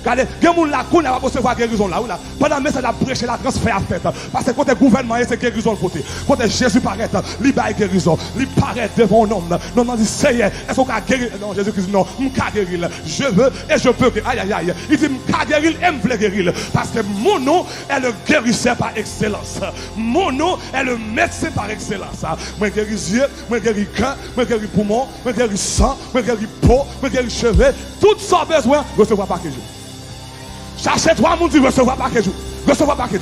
Gardez, il y a des gens qui va recevoir guérison là. Pendant le message, de prêcher la transfert à fait. Parce que quand le gouvernement, c'est guérison le côté. Quand Jésus paraît, il va guérison. Il paraît devant un homme. Non, dit, Seigneur, est-ce qu'on va guérir? Non, Jésus dit, non, je vais guérir. Je veux et je peux guérir. Aïe. Il dit, je vais guérir et je veux guérir. Parce que mon nom est le guérisseur par excellence. Mon nom est le médecin par excellence. Je guéris yeux, je guéris cœur, je guéris poumon, je guéris sang, je guéris peau, je guéris cheveux, tout ça besoin, recevoir par quel jour. Cherchez toi, mon Dieu, recevoir par quel jour. Recevoir par quel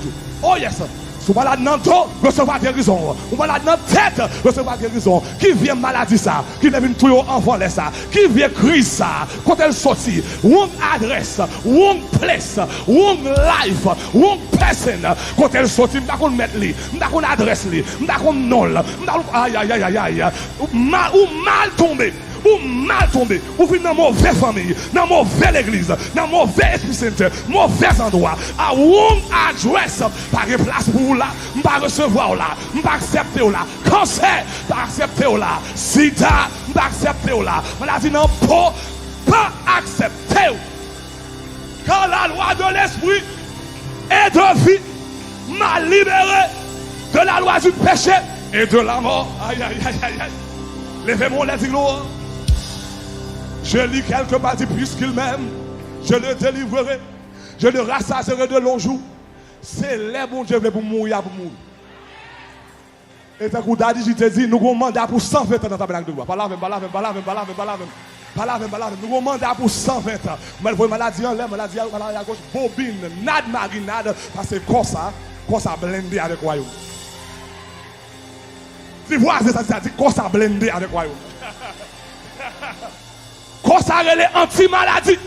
jour. Oh yes. Si vous malade dans le dos, recevoir guérison. Vous malade dans la tête, recevoir guérison. Qui vient maladie ça, qui vient tout envoler ça, qui vient crise ça, quand elle sortit, wrong adresse, wrong place, wrong life, wrong person, quand elle sortit, je ne vais pas mettre lui, je ne vais pas adresse lui, je ne vais pas nom, aïe, ou mal tombé. ou mal tombé, ou venez dans mauvaise famille, dans mauvaise église, dans mauvais esprit saint, mauvais endroit, à wrong address, pas de place pour vous là, pas recevoir là, pas accepter là, cancer, pas accepter là, sida, pas accepter là, maladie non pas accepter. Car la loi de l'esprit et de vie m'a libéré de la loi du péché et de la mort. Aïe, aïe, aïe, aïe, aïe. Levez-moi les gloires. Je lis quelque part, puisqu'il m'aime, je le délivrerai, je le rassasierai de longs jours. C'est les bons Dieu pour mourir, pour mourir. Et tant que Daddy, je te dis, nous avons un mandat pour 120 ans dans la tabernacle de loi. Pas là, même. Nous avons un mandat pour 120 ans. Mais vous maladie en l'air, maladie à gauche, bobine, nad marinade, parce que comme ça blendé avec royaume. Si vous voyez ça, c'est comme ça blendé avec royaume. Comme ça relève anti-maladie.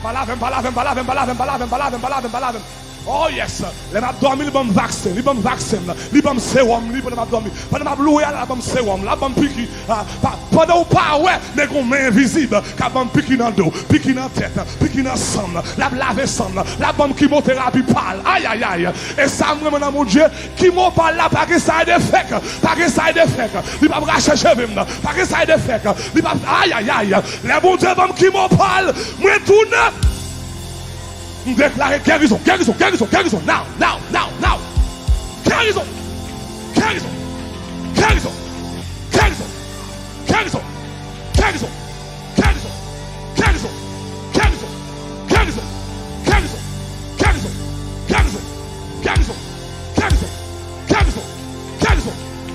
Pas là. Oh yes, les m'a dormi, les bons vaccins, les bons sérum, les bons dormi. Pendant m'a loué la bons sérum, la bons piqui. Pendant ou pas ouais, mais qu'on main invisible, qu'a bons piqui dans le dos, piqui dans la tête, piqui dans le sang, la laver sang, la bonne chimiothérapie parle. Aïe aïe aïe. Et ça vraiment dans mon Dieu, qui m'a parle là pas que ça ait d'effet, pas que ça ait d'effet. Il va me racher cheveux, pas que ça ait d'effet. Il va aïe aïe aïe. Les bons Dieu qui m'a parle, moi tourne. Déclarer guérison, now. Guérison.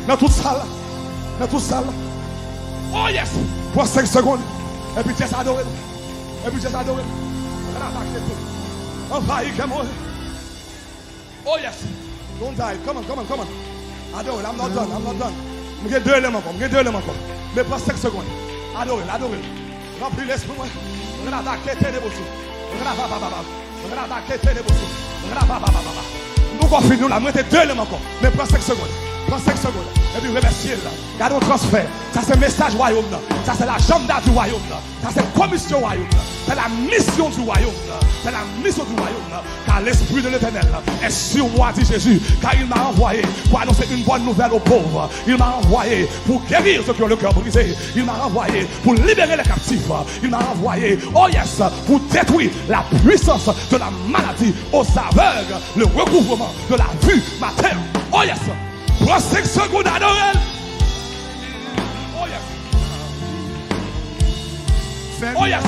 Dans toute salle. Oh yes. Pour 5 secondes. Et puis tu es adoré. Envahis, come on. Oh yes. Don't die. Come on. Adore, I'm not done. Je vais 2 éléments encore. Mais pas 5 secondes. Adore. Remplis l'esprit. Nous allons finir là. Nous avons 2 éléments encore. Mais pas 5 secondes. Et puis remercier là. Regardez le transfert. Ça c'est le message royaume. Ça c'est l'agenda du royaume. Ça c'est la commission du royaume. C'est la mission du royaume. Car l'esprit de l'Éternel est sur moi, dit Jésus. Car il m'a envoyé pour annoncer une bonne nouvelle aux pauvres. Il m'a envoyé pour guérir ceux qui ont le cœur brisé. Il m'a envoyé pour libérer les captifs. Il m'a envoyé, oh yes, pour détruire la puissance de la maladie aux aveugles, le recouvrement de la vue materne. Oh yes. Pour 5 secondes à Noël. Oh yes.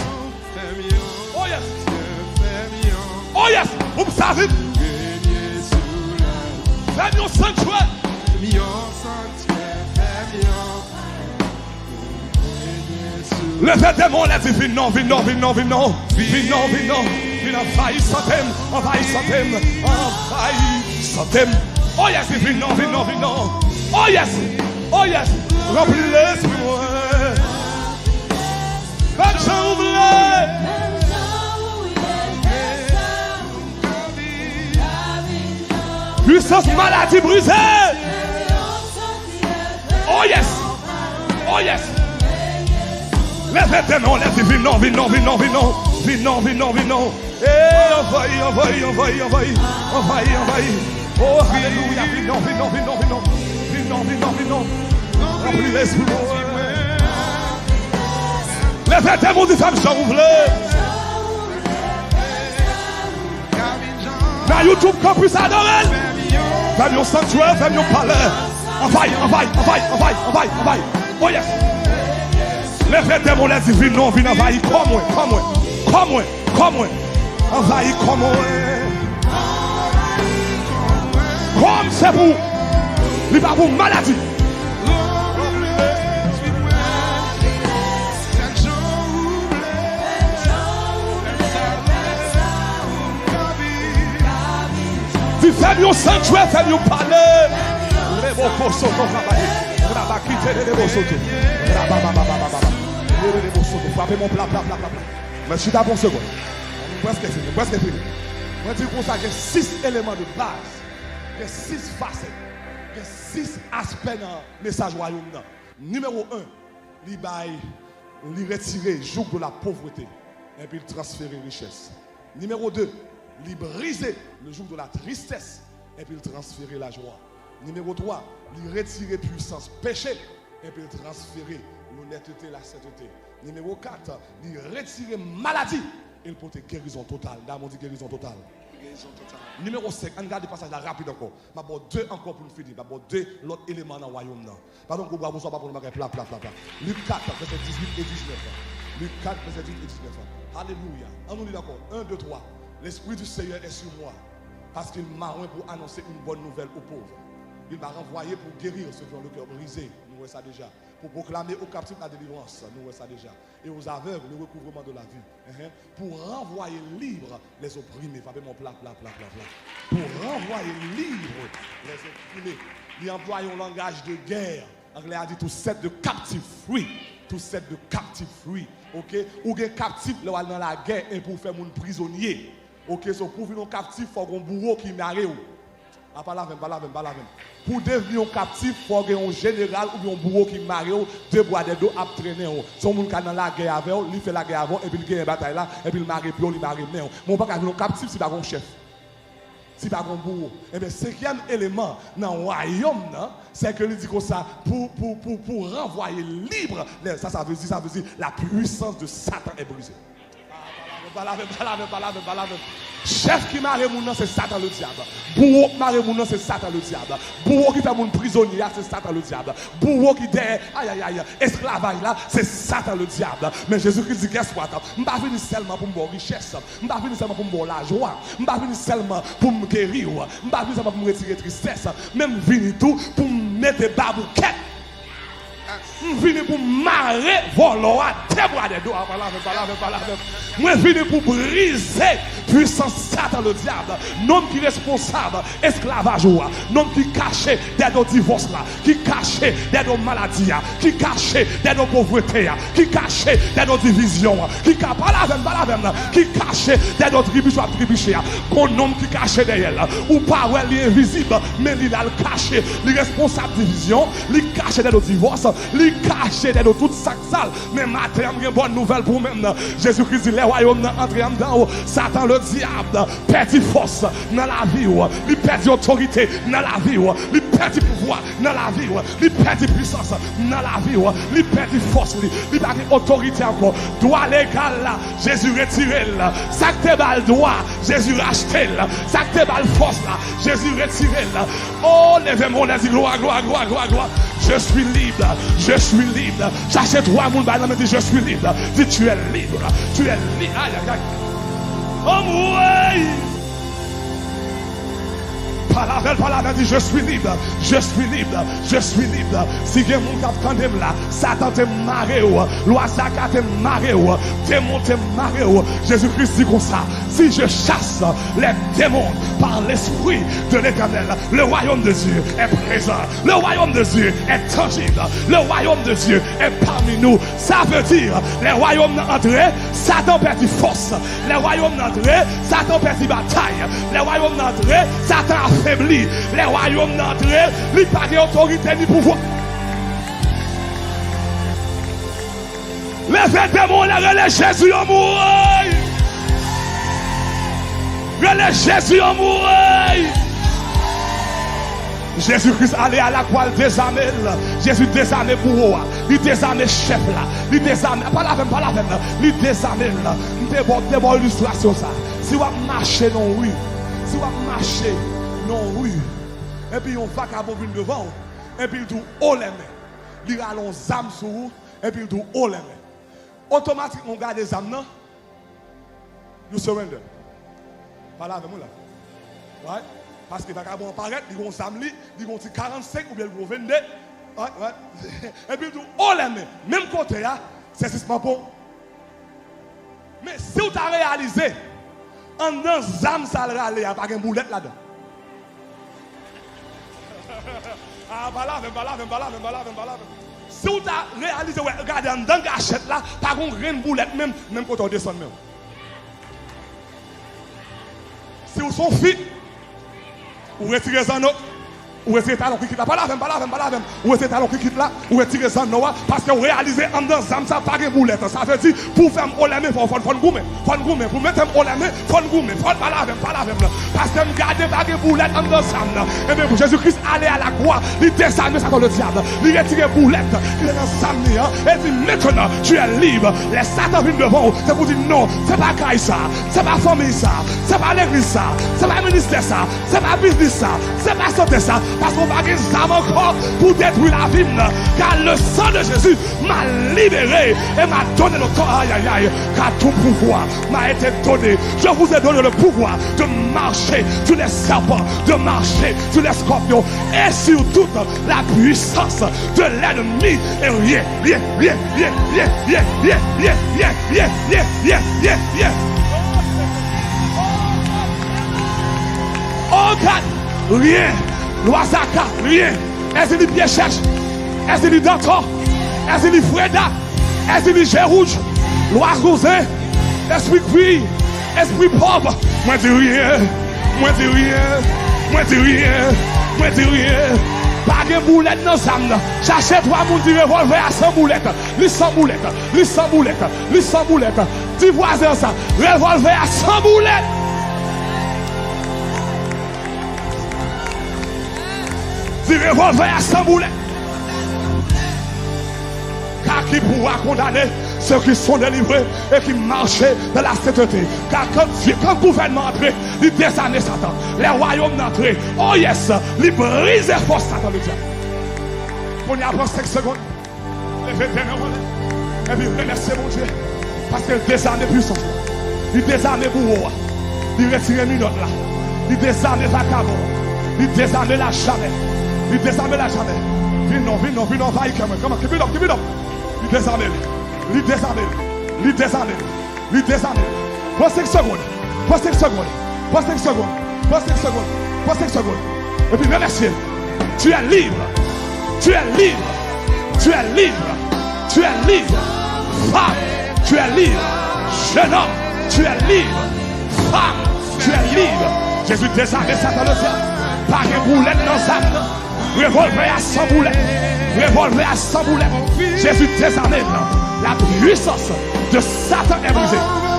Oh yes. Vous savez. Fais mon sanctuaire. Levez des mots, les divines, non. Envahissez. Oh yes, divine, non. Oh yes. Remplis l'esprit, moi. Puissance maladie brisée. Oh yes. Levez tes noms, les divines, non. Eh, envahis. Oh, alléluia, non. Remplis l'esprit. Levez tes mots, des femmes sont ouvertes. Dans YouTube, qu'on puisse adorer. Fais mon sanctuaire, fais mon palais. Envahis. Oh yes. Levez tes mots, les divines, non, viens envahir. Comme moi. Envahis comme moi. Comme c'est pour. Il va pour maladie. Tu fais mieux sanctuaire, fais mieux parler. Frappez mon plat. Mais je suis d'abord seconde. Presque fini. Je dis pour ça qu'il y a 6 éléments de base. Il y a 6 facettes. Il y a 6 aspects dans le message royaume. Numéro 1, il y a il retirer le joug de la pauvreté et puis il transférer richesse. Numéro 2, il briser le joug de la tristesse et puis il transférer la joie. Numéro 3, il retirer puissance péché et puis il transférer l'honnêteté, la sainteté. Numéro 4, il retirer maladie et il porter guérison totale. D'abord, dit guérison totale. Numéro 5, on regarde le passage là rapide encore. Je vais deux encore pour nous finir. Je vais deux l'autre élément dans le royaume. Pardon, vous ne pas pour nous mettre plat. Luc 4, verset 18 et 19. Luc 4, verset 18 et 19. Alléluia. On nous dit d'accord. 1, 2, 3. L'Esprit du Seigneur est sur moi. Parce qu'il m'a envoyé pour annoncer une bonne nouvelle aux pauvres. Il m'a renvoyé pour guérir ceux qui ont le cœur brisé. Nous voyons ça déjà. Pour proclamer aux captifs la délivrance. Nous voyons ça déjà. Et aux aveugles le recouvrement de la vue. Pour renvoyer libre les opprimés. Fabez mon plat. Pour renvoyer libre les opprimés. Il emploie un langage de guerre. Anglais a dit tout set de captifs free. Tout set de captifs free. Ok? Ou des captifs dans la guerre et pour faire mon prisonnier. Ok? So pour venir captif, il faut un bourreau qui m'arrête. Pas la même. Pour devenir un captif, il faut un général ou un bourreau qui marre, deux bois de dos à traîner. Si on est dans la guerre avec, il fait la guerre avant, et puis il gagne la bataille là, et puis il marre, puis il marre. Mais on ne peut pas devenir un captif si pas un chef. Si pas un bourreau. Et bien, cinquième élément dans le royaume, c'est que il dit comme ça, pour renvoyer libre, ça veut dire la puissance de Satan est brisée. Pas la même. Chef qui marre mon c'est Satan le diable. Bourreau qui marre mon c'est Satan le diable. Bourreau qui fait mon prisonnier, c'est Satan le diable. Bourreau qui derrière, esclavage là, c'est Satan le diable. Mais Jésus-Christ dit, qu'est-ce que je ne suis pas venu seulement pour me richesse, je ne suis pas venu seulement pour me la joie, je ne suis pas venu seulement pour me guérir, je ne suis pas venu seulement pour me retirer tristesse, même venu tout pour me mettre des babouquettes. Je viens pour marrer, voler, déboire des dos. Je viens pour briser puissance Satan le diable. Non qui est responsable, esclavage, non qui caché derrière divorce là, qui caché derrière maladie, qui caché derrière pauvreté, qui caché derrière division, qui qui caché derrière tribuché, qu'on nomme qui caché derrière, ou pas il est invisible, mais il a le caché, il est responsable division, il caché derrière divorce, il caché derrière toute sac sale. Mais matin, il y a une bonne nouvelle pour même. Jésus-Christ dit les royaumes entrés dedans, Satan le diable perdit force dans la vie, il perdit autorité dans la vie, il perdit pouvoir dans la vie, il perdit puissance dans la vie, il perdit force, il perdit autorité encore. Droit légal là, Jésus retiré là. Ça que te bal droit, Jésus racheté là. Ça que te bal force là, Jésus retiré là. Oh, levez-moi, on dit gloire. Je suis libre, je suis libre. Cherchez trois moun ba nan dit je suis libre. Dis tu es libre. Aïe. Oh oui. Par la dit je suis libre. Si il y a mon cap tandem là, Satan te marre ou, l'oisaka te marre ou, démon te marre ou. Jésus-Christ dit comme ça, si je chasse les démons par l'esprit de l'Éternel, le royaume de Dieu est présent, le royaume de Dieu est tangible, le royaume de Dieu est parmi nous. Ça veut dire, les royaumes d'entrée, Satan perdit force, les royaumes d'entrée, Satan perdit bataille, les royaumes d'entrée, Satan affaibli, les royaumes d'entrée, il n'y a pas d'autorité ni pouvoir. Les démons, les Jésus en mourir. Les Jésus en mourir. Jésus-Christ allait à la croix, désarmé. Jésus désarmé pour vous. Il désarmé chef là. Il désarmé. Pas la même. Il désarmé là. C'est bon illustration ça. Si vous marchez dans la rue, et puis on va qu'à vient devant, et puis il dit oh les mains. Il a un âme sur vous, et puis il dit oh les mains. Automatiquement, on garde les âmes, non? You surrender. Pas là avec moi là. Ouais. Parce que va qu'à apparaître, il y a un âme, il y a 45 ou bien il y a 22. Ouais. Et puis il dit oh les mains. Même côté là, c'est pas bon. Mais si vous avez réalisé, en dans âme ça le râler, il n'y a pas de boulette là-dedans. Ah, voilà. Si vous avez réalisé, regardez, en dans gâchette là, pas de boulette même quand on descend même. Si vous sont fit, vous retirez ça, non? Ou est-ce talon qui quitte là? Pas là, pas là, pas là. Ou est-ce talon qui quitte là? Ou est-ce que ça Noah? Parce que vous réalisez en dedans, ça pas de boulette. Ça veut dire, pour faire un olé, il faut goumer. Pour mettre un olé, il faut goumer. Faut pas là, pas là. Parce que vous gardez pas de boulette en dedans, ça. Et bien, Jésus-Christ allait à la croix, il descendait ça dans le diable. Il retire boulette, il est dans Sam. Et dit, maintenant, tu es libre. Les Satan viennent devant, c'est pour dire non, c'est pas caille ça, c'est pas famille ça, c'est pas l'église ça, c'est pas ministère ça, c'est pas business ça, c'est pas santé ça. Parce qu'on va gagner ça encore pour détruire la vie. Car le sang de Jésus m'a libéré et m'a donné le corps. Aïe, aïe, aïe. Car tout pouvoir m'a été donné. Je vous ai donné le pouvoir de marcher sur les serpents, de marcher sur les scorpions et sur toute la puissance de l'ennemi. Et rien. Oh God, rien. Loisaka, rien. Est-ce qu'il pied cherche? Est-ce qu'il d'entre? Est-ce qu'il Freda? Est-ce qu'il Gérouge? Loisousin, esprit cuit, esprit pauvre. Moi dis rien, moi dis rien, moi dis rien, moi dis rien. Pas de boulette dans ça. J'achète 3 moules de revolver à 100 boulettes. Les 100 boulettes, les 100 boulettes, les 100 boulettes. Dis voisin ça, revolver à 100 boulettes. Dis revolver à 100 boulettes. Car qui pourra condamner ceux qui sont délivrés et qui marchent dans la sainteté. Car quand le gouvernement entre, il désarme Satan. Les royaumes d'entrée, oh yes, il brise et force Satan le diable. On y apprend 5 secondes. Levez tes mains et puis remerciez mon Dieu. Parce qu'il désarme puissance. Il désarme bourreau. Il retire minute là. Il désarme vagabond. Il désarme la jamais. Il désarme la jamais. Viens non, va y comment, keep it up. Il désarme. Il désarme. Il désarme. Il désarme. Pour 5 secondes. Pour 5 secondes. Pour 5 secondes. Pour 5 secondes. Pour 5 secondes. Et puis remerciez. Tu es libre. Tu es libre. Tu es libre. Tu es libre. Femme, tu es libre. Jeune homme, tu es libre. Femme, tu es libre. Jésus désarme Satan le ciel. Par une boulette dans sa main. Revolver à 100 boulettes. Revolver à 100 boulettes. Jésus désarme. La puissance de Satan est brisée.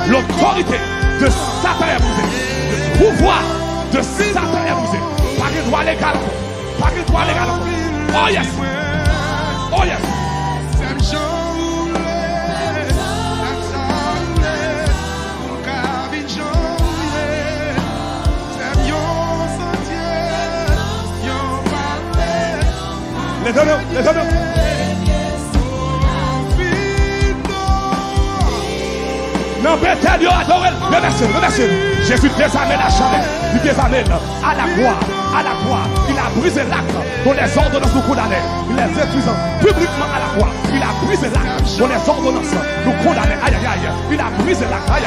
L'autorité de Satan est brisée. Le pouvoir de Satan est brisé. Par une droit légal. Par une droit légal. Oh yes. Oh yes. Les deux. Non, Bethel, Dieu adore. Remercie. Jésus désarme la chair. Il désarme à la croix. Il a brisé l'acte dont les ordonnances nous condamnaient. Il les détruisant publiquement à la croix. Il a brisé l'acte dont les ordonnances nous condamnaient. Aïe. Il a brisé l'acte. Aïe.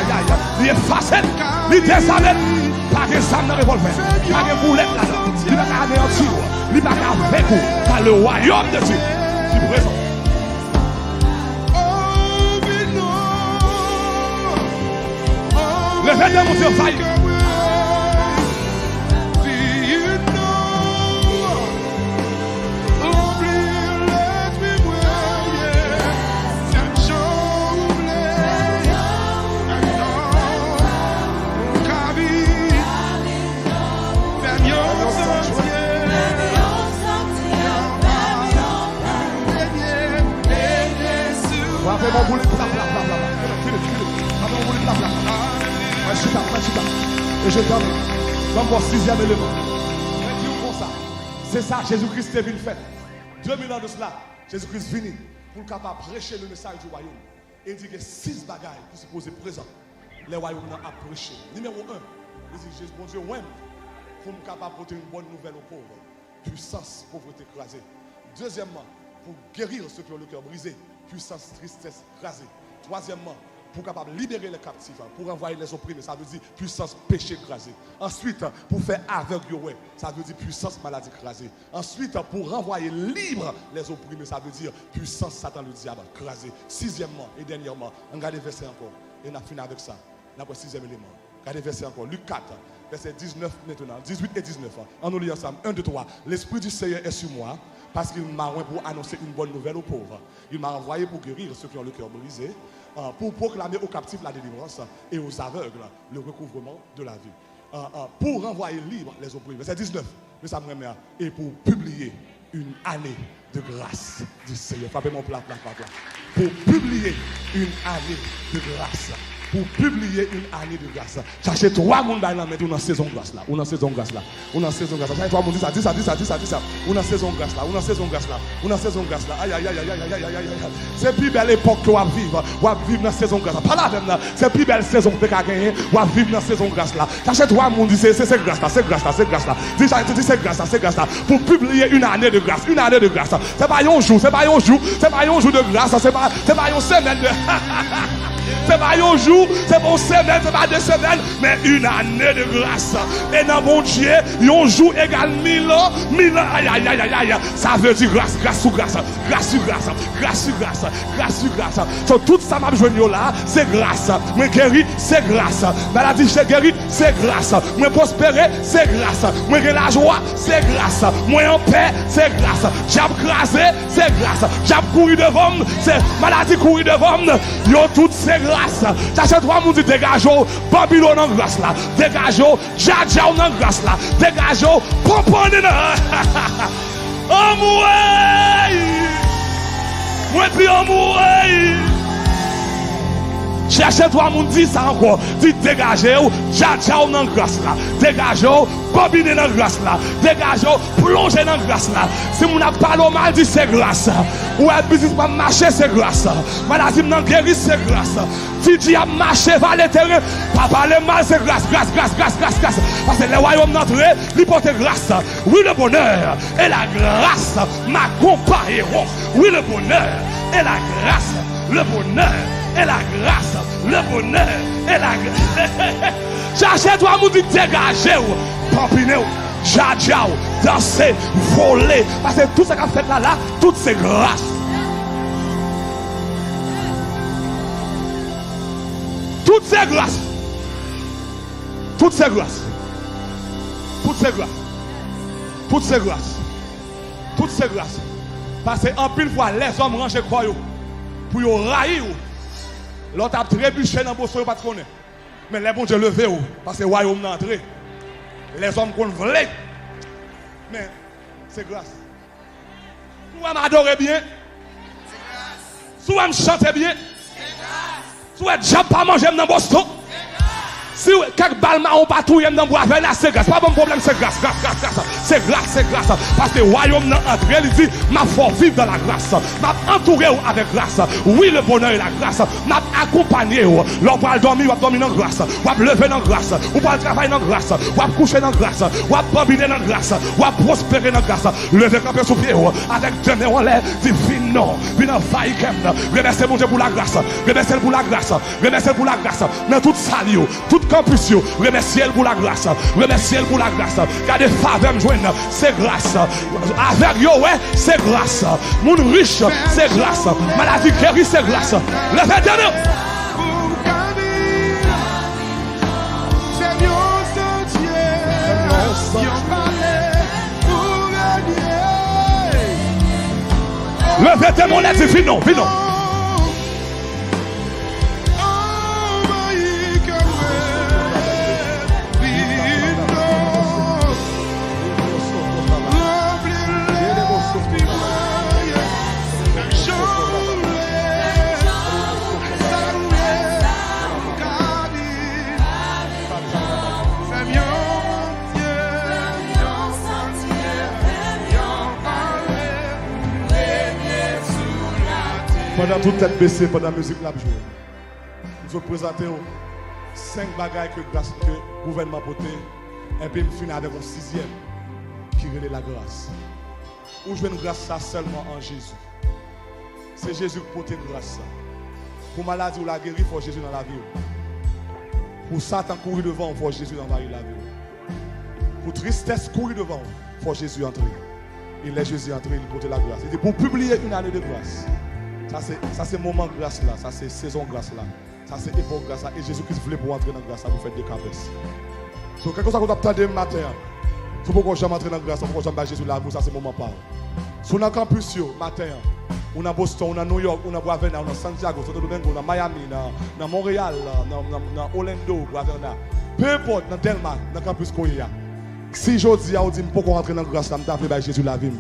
Il est facile. Il désarme. Pas de sam dans le revolver. Pas de boulette là-dedans. Il va anéantir. Il va avec vous. Par le royaume de Dieu. Du présent. Le fait de mon Dieu faille. Et je donne mon 6e élément. C'est ça, Jésus-Christ est venu faire. 2000 ans de cela, Jésus-Christ est venu pour capable prêcher le message du royaume. Et il dit que 6 bagailles qui se posent présents. Les royaumes ont prêché. Numéro 1, il dit Jésus, mon Dieu, ouais, pour me capable porter une bonne nouvelle aux pauvres. Puissance, pauvreté écrasée. Deuxièmement, pour guérir ceux qui ont le cœur brisé. Puissance, tristesse écrasée. Troisièmement, pour capable libérer les captifs, pour envoyer les opprimés, ça veut dire puissance péché écrasé. Ensuite, pour faire aveugle, ça veut dire puissance maladie écrasée. Ensuite, pour renvoyer libre les opprimés, ça veut dire puissance Satan le diable écrasé. Sixièmement et dernièrement, regardez verset encore. Et on a fini avec ça. On a le 6e élément. Regardez verset encore. Luc 4, verset 19 maintenant, 18 et 19. On nous lit ensemble. 1, 2, 3. L'Esprit du Seigneur est sur moi parce qu'il m'a envoyé pour annoncer une bonne nouvelle aux pauvres. Il m'a envoyé pour guérir ceux qui ont le cœur brisé, pour proclamer aux captifs la délivrance et aux aveugles le recouvrement de la vue. Pour renvoyer libre les opprimés. Verset 19. Mais ça me remet. Et pour publier une année de grâce du Seigneur. Frappez mon plat. Pour publier une année de grâce. Pour publier une année de grâce. Cherchez 3 personnes dans la saison grâce là. On a saison grâce là. On a saison grâce là. Cherchez 3 personnes, dis ça. On a saison grâce là. On a saison grâce là. On a saison grâce là. Aïe. C'est plus belle époque que vous vivre. Vous vivre dans la saison grâce là. Pas la même là. C'est plus belle saison que vous avez gagné. Vous vivre dans la saison grâce là. Cherchez 3 personnes, dis c'est grâce là. C'est grâce là. Dis c'est grâce là. Pour publier une année de grâce. Une année de grâce. C'est pas un jour. C'est pas un jour de grâce. C'est pas une semaine de. C'est pas un jour, c'est pas une semaine, c'est pas 2 semaines, mais une année de grâce. Et dans mon Dieu, un jour égale 1000 ans, 1000 ans. Aïe. Ça veut dire grâce sur grâce. So, tout ça m'a besoin là, c'est grâce. Moi guéri, c'est grâce. Maladie, j'ai guéri, c'est grâce. Moi prospérer, c'est grâce. Moi j'ai la joie, c'est grâce. Moi en paix, c'est grâce. J'ai crasé, c'est grâce. J'ai couru devant, c'est maladie couru devant. Yo tout c'est grâce. J'achète 3 personnes qui dégagent Babylone en grâce là. Dégagent Djadja en grâce là. Dégagent Pompone. Oh mouais. Moi puis oh mouais. Cherchez 3 personnes dit ça encore. Dit dégagez Djadja en grâce là. Dégagez Babylone dans grâce là. Dégagez plongez dans grâce là. Si mon a parlé mal dit c'est grâce. Ou un business pas marcher c'est grâce. Maladie m'en guérir c'est grâce. Titi a marché vers le terrain. Pas parler mal c'est grâce. Parce que le royaume d'entrée, il porte grâce. Oui le bonheur et la grâce m'accompagneront. Oui le bonheur et la grâce. Le bonheur et la grâce. Le bonheur et la grâce. Cherchez toi vous dites dégagez ou pampinez ou Djadja ou danser, voler. Parce que tout ce qu'a fait là, toutes ces grâces. Toutes ces grâces. Toutes ces grâces. Toutes ces grâces. Toutes ces grâces. Toutes ces grâces. Parce qu'en pile fois, les hommes rangent quoi pour y railler. L'autre a trébuché dans le bosson, pas de connaître. Mais les bons Dieu levé parce que le royaume est entré. Les hommes qu'on veut. Mais c'est grâce. Si vous m'adorez bien, si vous me chantez bien, si vous n'avez pas mangé dans Boston, si quelques balles marron patrouille dans bois là, c'est grâce. Pas bon problème, c'est grâce. C'est grâce. Parce que le royaume est entré. Il dit, m'a fort vivre dans la grâce. M'a entouré avec grâce. Oui, le bonheur et la grâce. M'a accompagné. L'on va dormir, on va dormir dans grâce. On va lever dans grâce. On va travailler dans grâce. On va coucher dans grâce. On va bambiner dans grâce. On va prospérer dans grâce. Lever camper sous pied. Avec deux mains en l'air. Dit, non. Viens faille. Remerciez mon Dieu pour la grâce. Remerciez pour la grâce. Remerciez pour la grâce. Dans toute salle, toute campus, remerciez pour la grâce. Remerciez pour la grâce. Car des faveurs me joignent, c'est grâce. Avec yo, ouais, c'est grâce. Moun riche, c'est grâce. Maladie guérie, c'est grâce. Le fait de le fait de mon aide, c'est fini. Pendant toute tête baissée, pendant la musique là, je vous présente 5 bagages que le gouvernement a porté. Et puis, je finis avec un 6e qui relève la grâce. Où je veux une grâce ça seulement en Jésus. C'est Jésus qui porte une grâce. Pour maladie ou la guérir, il faut Jésus dans la vie. Pour Satan courir devant, il faut Jésus envahir la vie. Pour tristesse courir devant, il faut Jésus entrer. Il est Jésus entré, il porte la grâce. Il dit pour publier une année de grâce. Ça c'est moment de grâce là, ça c'est saison de grâce là, ça c'est époque de grâce là. Et Jésus-Christ voulait pour entrer dans la grâce là, pour faire des cabesses. So, quelque chose qu'on a entendu matin. Si vous pouvez entrer dans la grâce, vous pouvez entrer Jésus là, ça c'est le moment pas. Sur le campus, matin, on a Boston, on a New York, on a Guavena, on a Santiago, Santo Domingo, on a Miami, on a Montréal, on a Orlando, Guavena. Peu importe, dans Delma, dans le campus Koya. Si je dis, on dit, pourquoi rentrer dans la grâce, je vais faire Jésus la vie.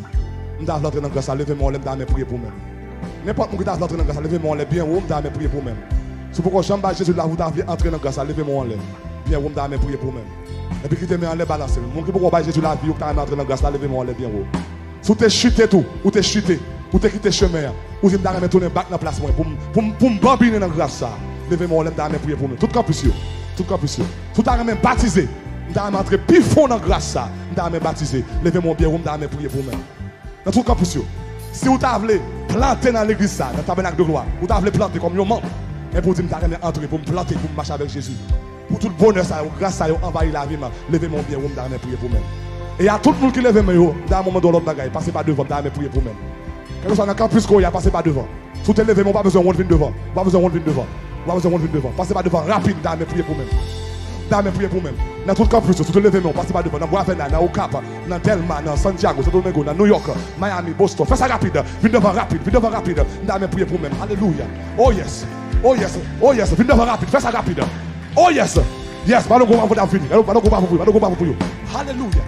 Je vais rentrer dans la grâce, levez-moi, je vais prier pour moi. N'importe qui qui rentrer dans la grâce, levez-moi, je vais bien haut, je vais prier pour moi. Si pourquoi je vais Jésus là, vous devez entrer dans la grâce, levez-moi, bien haut, je vais prier pour moi. Et puis qui te met en l'air balancé. Mon qui pourquoi Jésus la vie, ou tu as entré dans la grâce, levez-moi, je vais bien haut. Si tu es chuté tout, ou tu es chuté, ou tu es quitté chemin, ou tu es tourné back dans la place pour me bambiner dans la grâce, levez-moi, je vais prier pour moi. Tout campus, tout campus. Si tu as même baptisé, je vais entrer plus fond dans la grâce, je vais baptiser. Levez-moi bien haut, je vais prier pour moi. Dans tout campus, si vous avez planté dans l'église, dans le tabernacle de gloire, vous avez planté comme un membre, et pour dire que vous entrer, pour me planter, pour me marcher avec Jésus. Pour tout le bonheur, grâce à vous, envahir la vie, levez-moi bien haut, je vais prier pour moi. Et à tout le monde qui lève moi, dans un moment de l'autre bagaille, passez pas devant, je vais prier pour moi. Quand vous êtes dans le campus, il y a passez pas devant. Si vous levez, pas besoin de venir devant. Pas besoin de venir devant. Pas besoin de venir devant. Passez pas devant, rapide, je vais prier pour moi. Je vais prier pour moi. Dans tout le campus, si vous levez, passez pas devant. Dans Guavena, dans Ocap, dans Delma, dans Santiago, Santo Domingo, dans New York, Miami, Boston. Faites ça rapide. Venez devant rapide. Venez devant rapide. Je vais prier pour moi. Alléluia. Oh yes. Oh yes. Oh yes. Venez devant rapide. Faites ça rapide. Oh yes. Yes. Pas de gros pour vous. Pas de gros pour vous. Alléluia.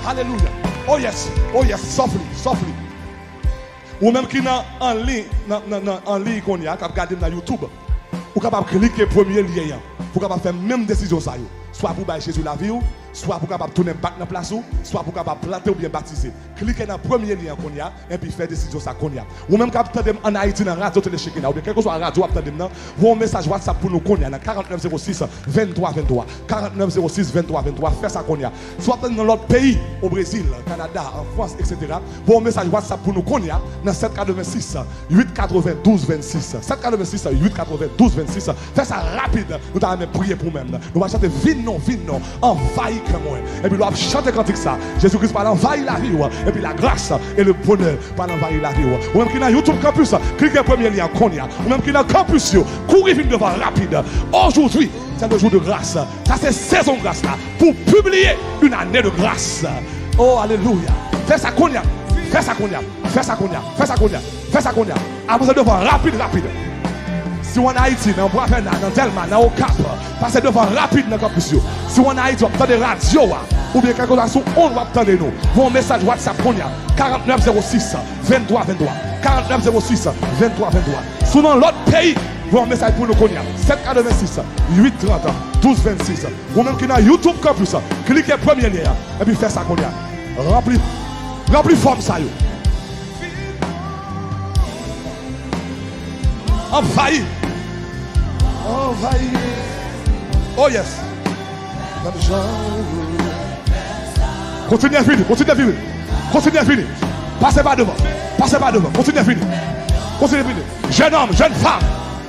Alléluia. Oh yes. Oh yes. Softly. Softly. Ou même qui est en ligne qu'on y a, qui a regardé dans YouTube, ou capable de cliquer le premier lien, pour capable faire même décision ça. Soit pour bailler Jésus la vie, soit pour capable tourner back dans la place, soit pour capable planter ou bien baptiser. Cliquez dans le premier lien qu'on y a, et puis faire décision ça qu'on y a. Ou même capable en Haïti dans la radio télé ou bien quelque chose en radio, vous un message WhatsApp pour nous qu'on y a dans 4906 23 23. 4906 23 23. Faites ça qu'on y a. Soit dans l'autre pays, au Brésil, Canada, en France, etc. Vous un message WhatsApp pour nous qu'on y a dans 786 892 26. 786 892 26. Faites ça rapide. Nous allons prier pour nous-mêmes. Nous allons chanter vite non, envahir comme moi. Et puis nous allons chanter quand ça. Jésus-Christ va envahir la vie. Et puis la grâce et le bonheur va envahir la vie. Ou même qui est dans YouTube Campus, cliquez le premier lien qu'on y a. Ou même qui est dans Campus, courez vite devant rapide. Aujourd'hui, c'est le jour de grâce. Ça c'est saison de grâce là. Pour publier une année de grâce. Oh, alléluia. Fais ça qu'on y a. Fais ça qu'on y a. Fais ça qu'on y a. Fais ça qu'on y a. Fais ça qu'on y a. Avancez devant rapide. Si on a Haïti, dans Boisvena, dans Delma, dans Ocap, passez devant rapide dans le campus. Si on a Haïti, on a des radios, ou bien quelque chose sur on va attendre nous. Vos messages WhatsApp qu'on y a 4906 23 23. 4906 23 23. Sinon l'autre pays, vos messages pour nous qu'on y a 786 830 12 26. Ou même qui dans YouTube Campus, cliquez premier lien et puis faites ça qu'on y a. Remplis forme ça. Envahir. Oh yes. Continuez à finir. Continuez à finir. Passez pas devant. Continuez à finir. Jeune homme, jeune femme.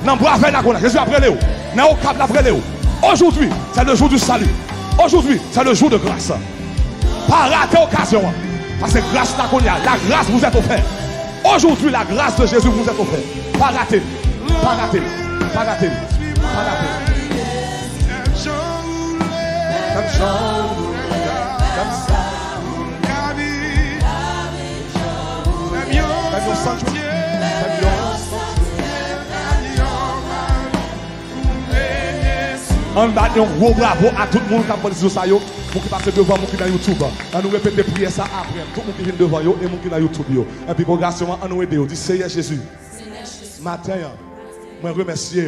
Dans Boisvena, je suis après Léo. Dans Ocap, après Léo. Aujourd'hui, c'est le jour du salut. Aujourd'hui, c'est le jour de grâce. Pas rater l'occasion. Parce que grâce là qu'on y a, la grâce vous est offerte. Aujourd'hui, la grâce de Jésus vous est offerte. Pas rater. Pas rater. On bat un gros bravo à tout le monde qui a parlé sur ça, pour qui passe devant moi qui dans YouTube. On nous répète prier ça après. Tout le monde qui vient devant yo et moi qui dans YouTube. Et puis, congrégation, on nous aide. On dit Seigneur Jésus. Matin, moi remercie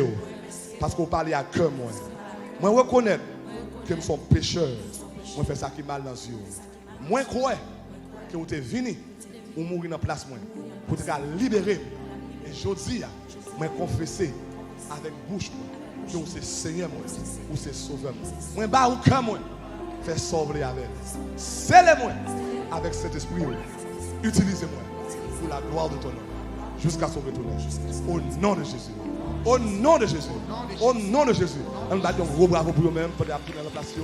parce qu'on parle à cœur moi. Moi reconnais que nous sommes pécheurs. Moi fais ça qui mal dans les yeux. Moi crois que vous êtes venu ou mourir dans la place moi pour te libérer. Et je dis, moi confesser avec bouche que vous êtes Seigneur moi, ou c'est sauveur moi. Moi bas ou cœur moi, fais sauver avec. Scellez-moi avec cet esprit. Utilisez-moi pour la gloire de ton nom. Jusqu'à son retour. Au nom de Jésus. Au nom de Jésus. Au nom de Jésus. On va dire un gros bravo pour eux-mêmes pour la place.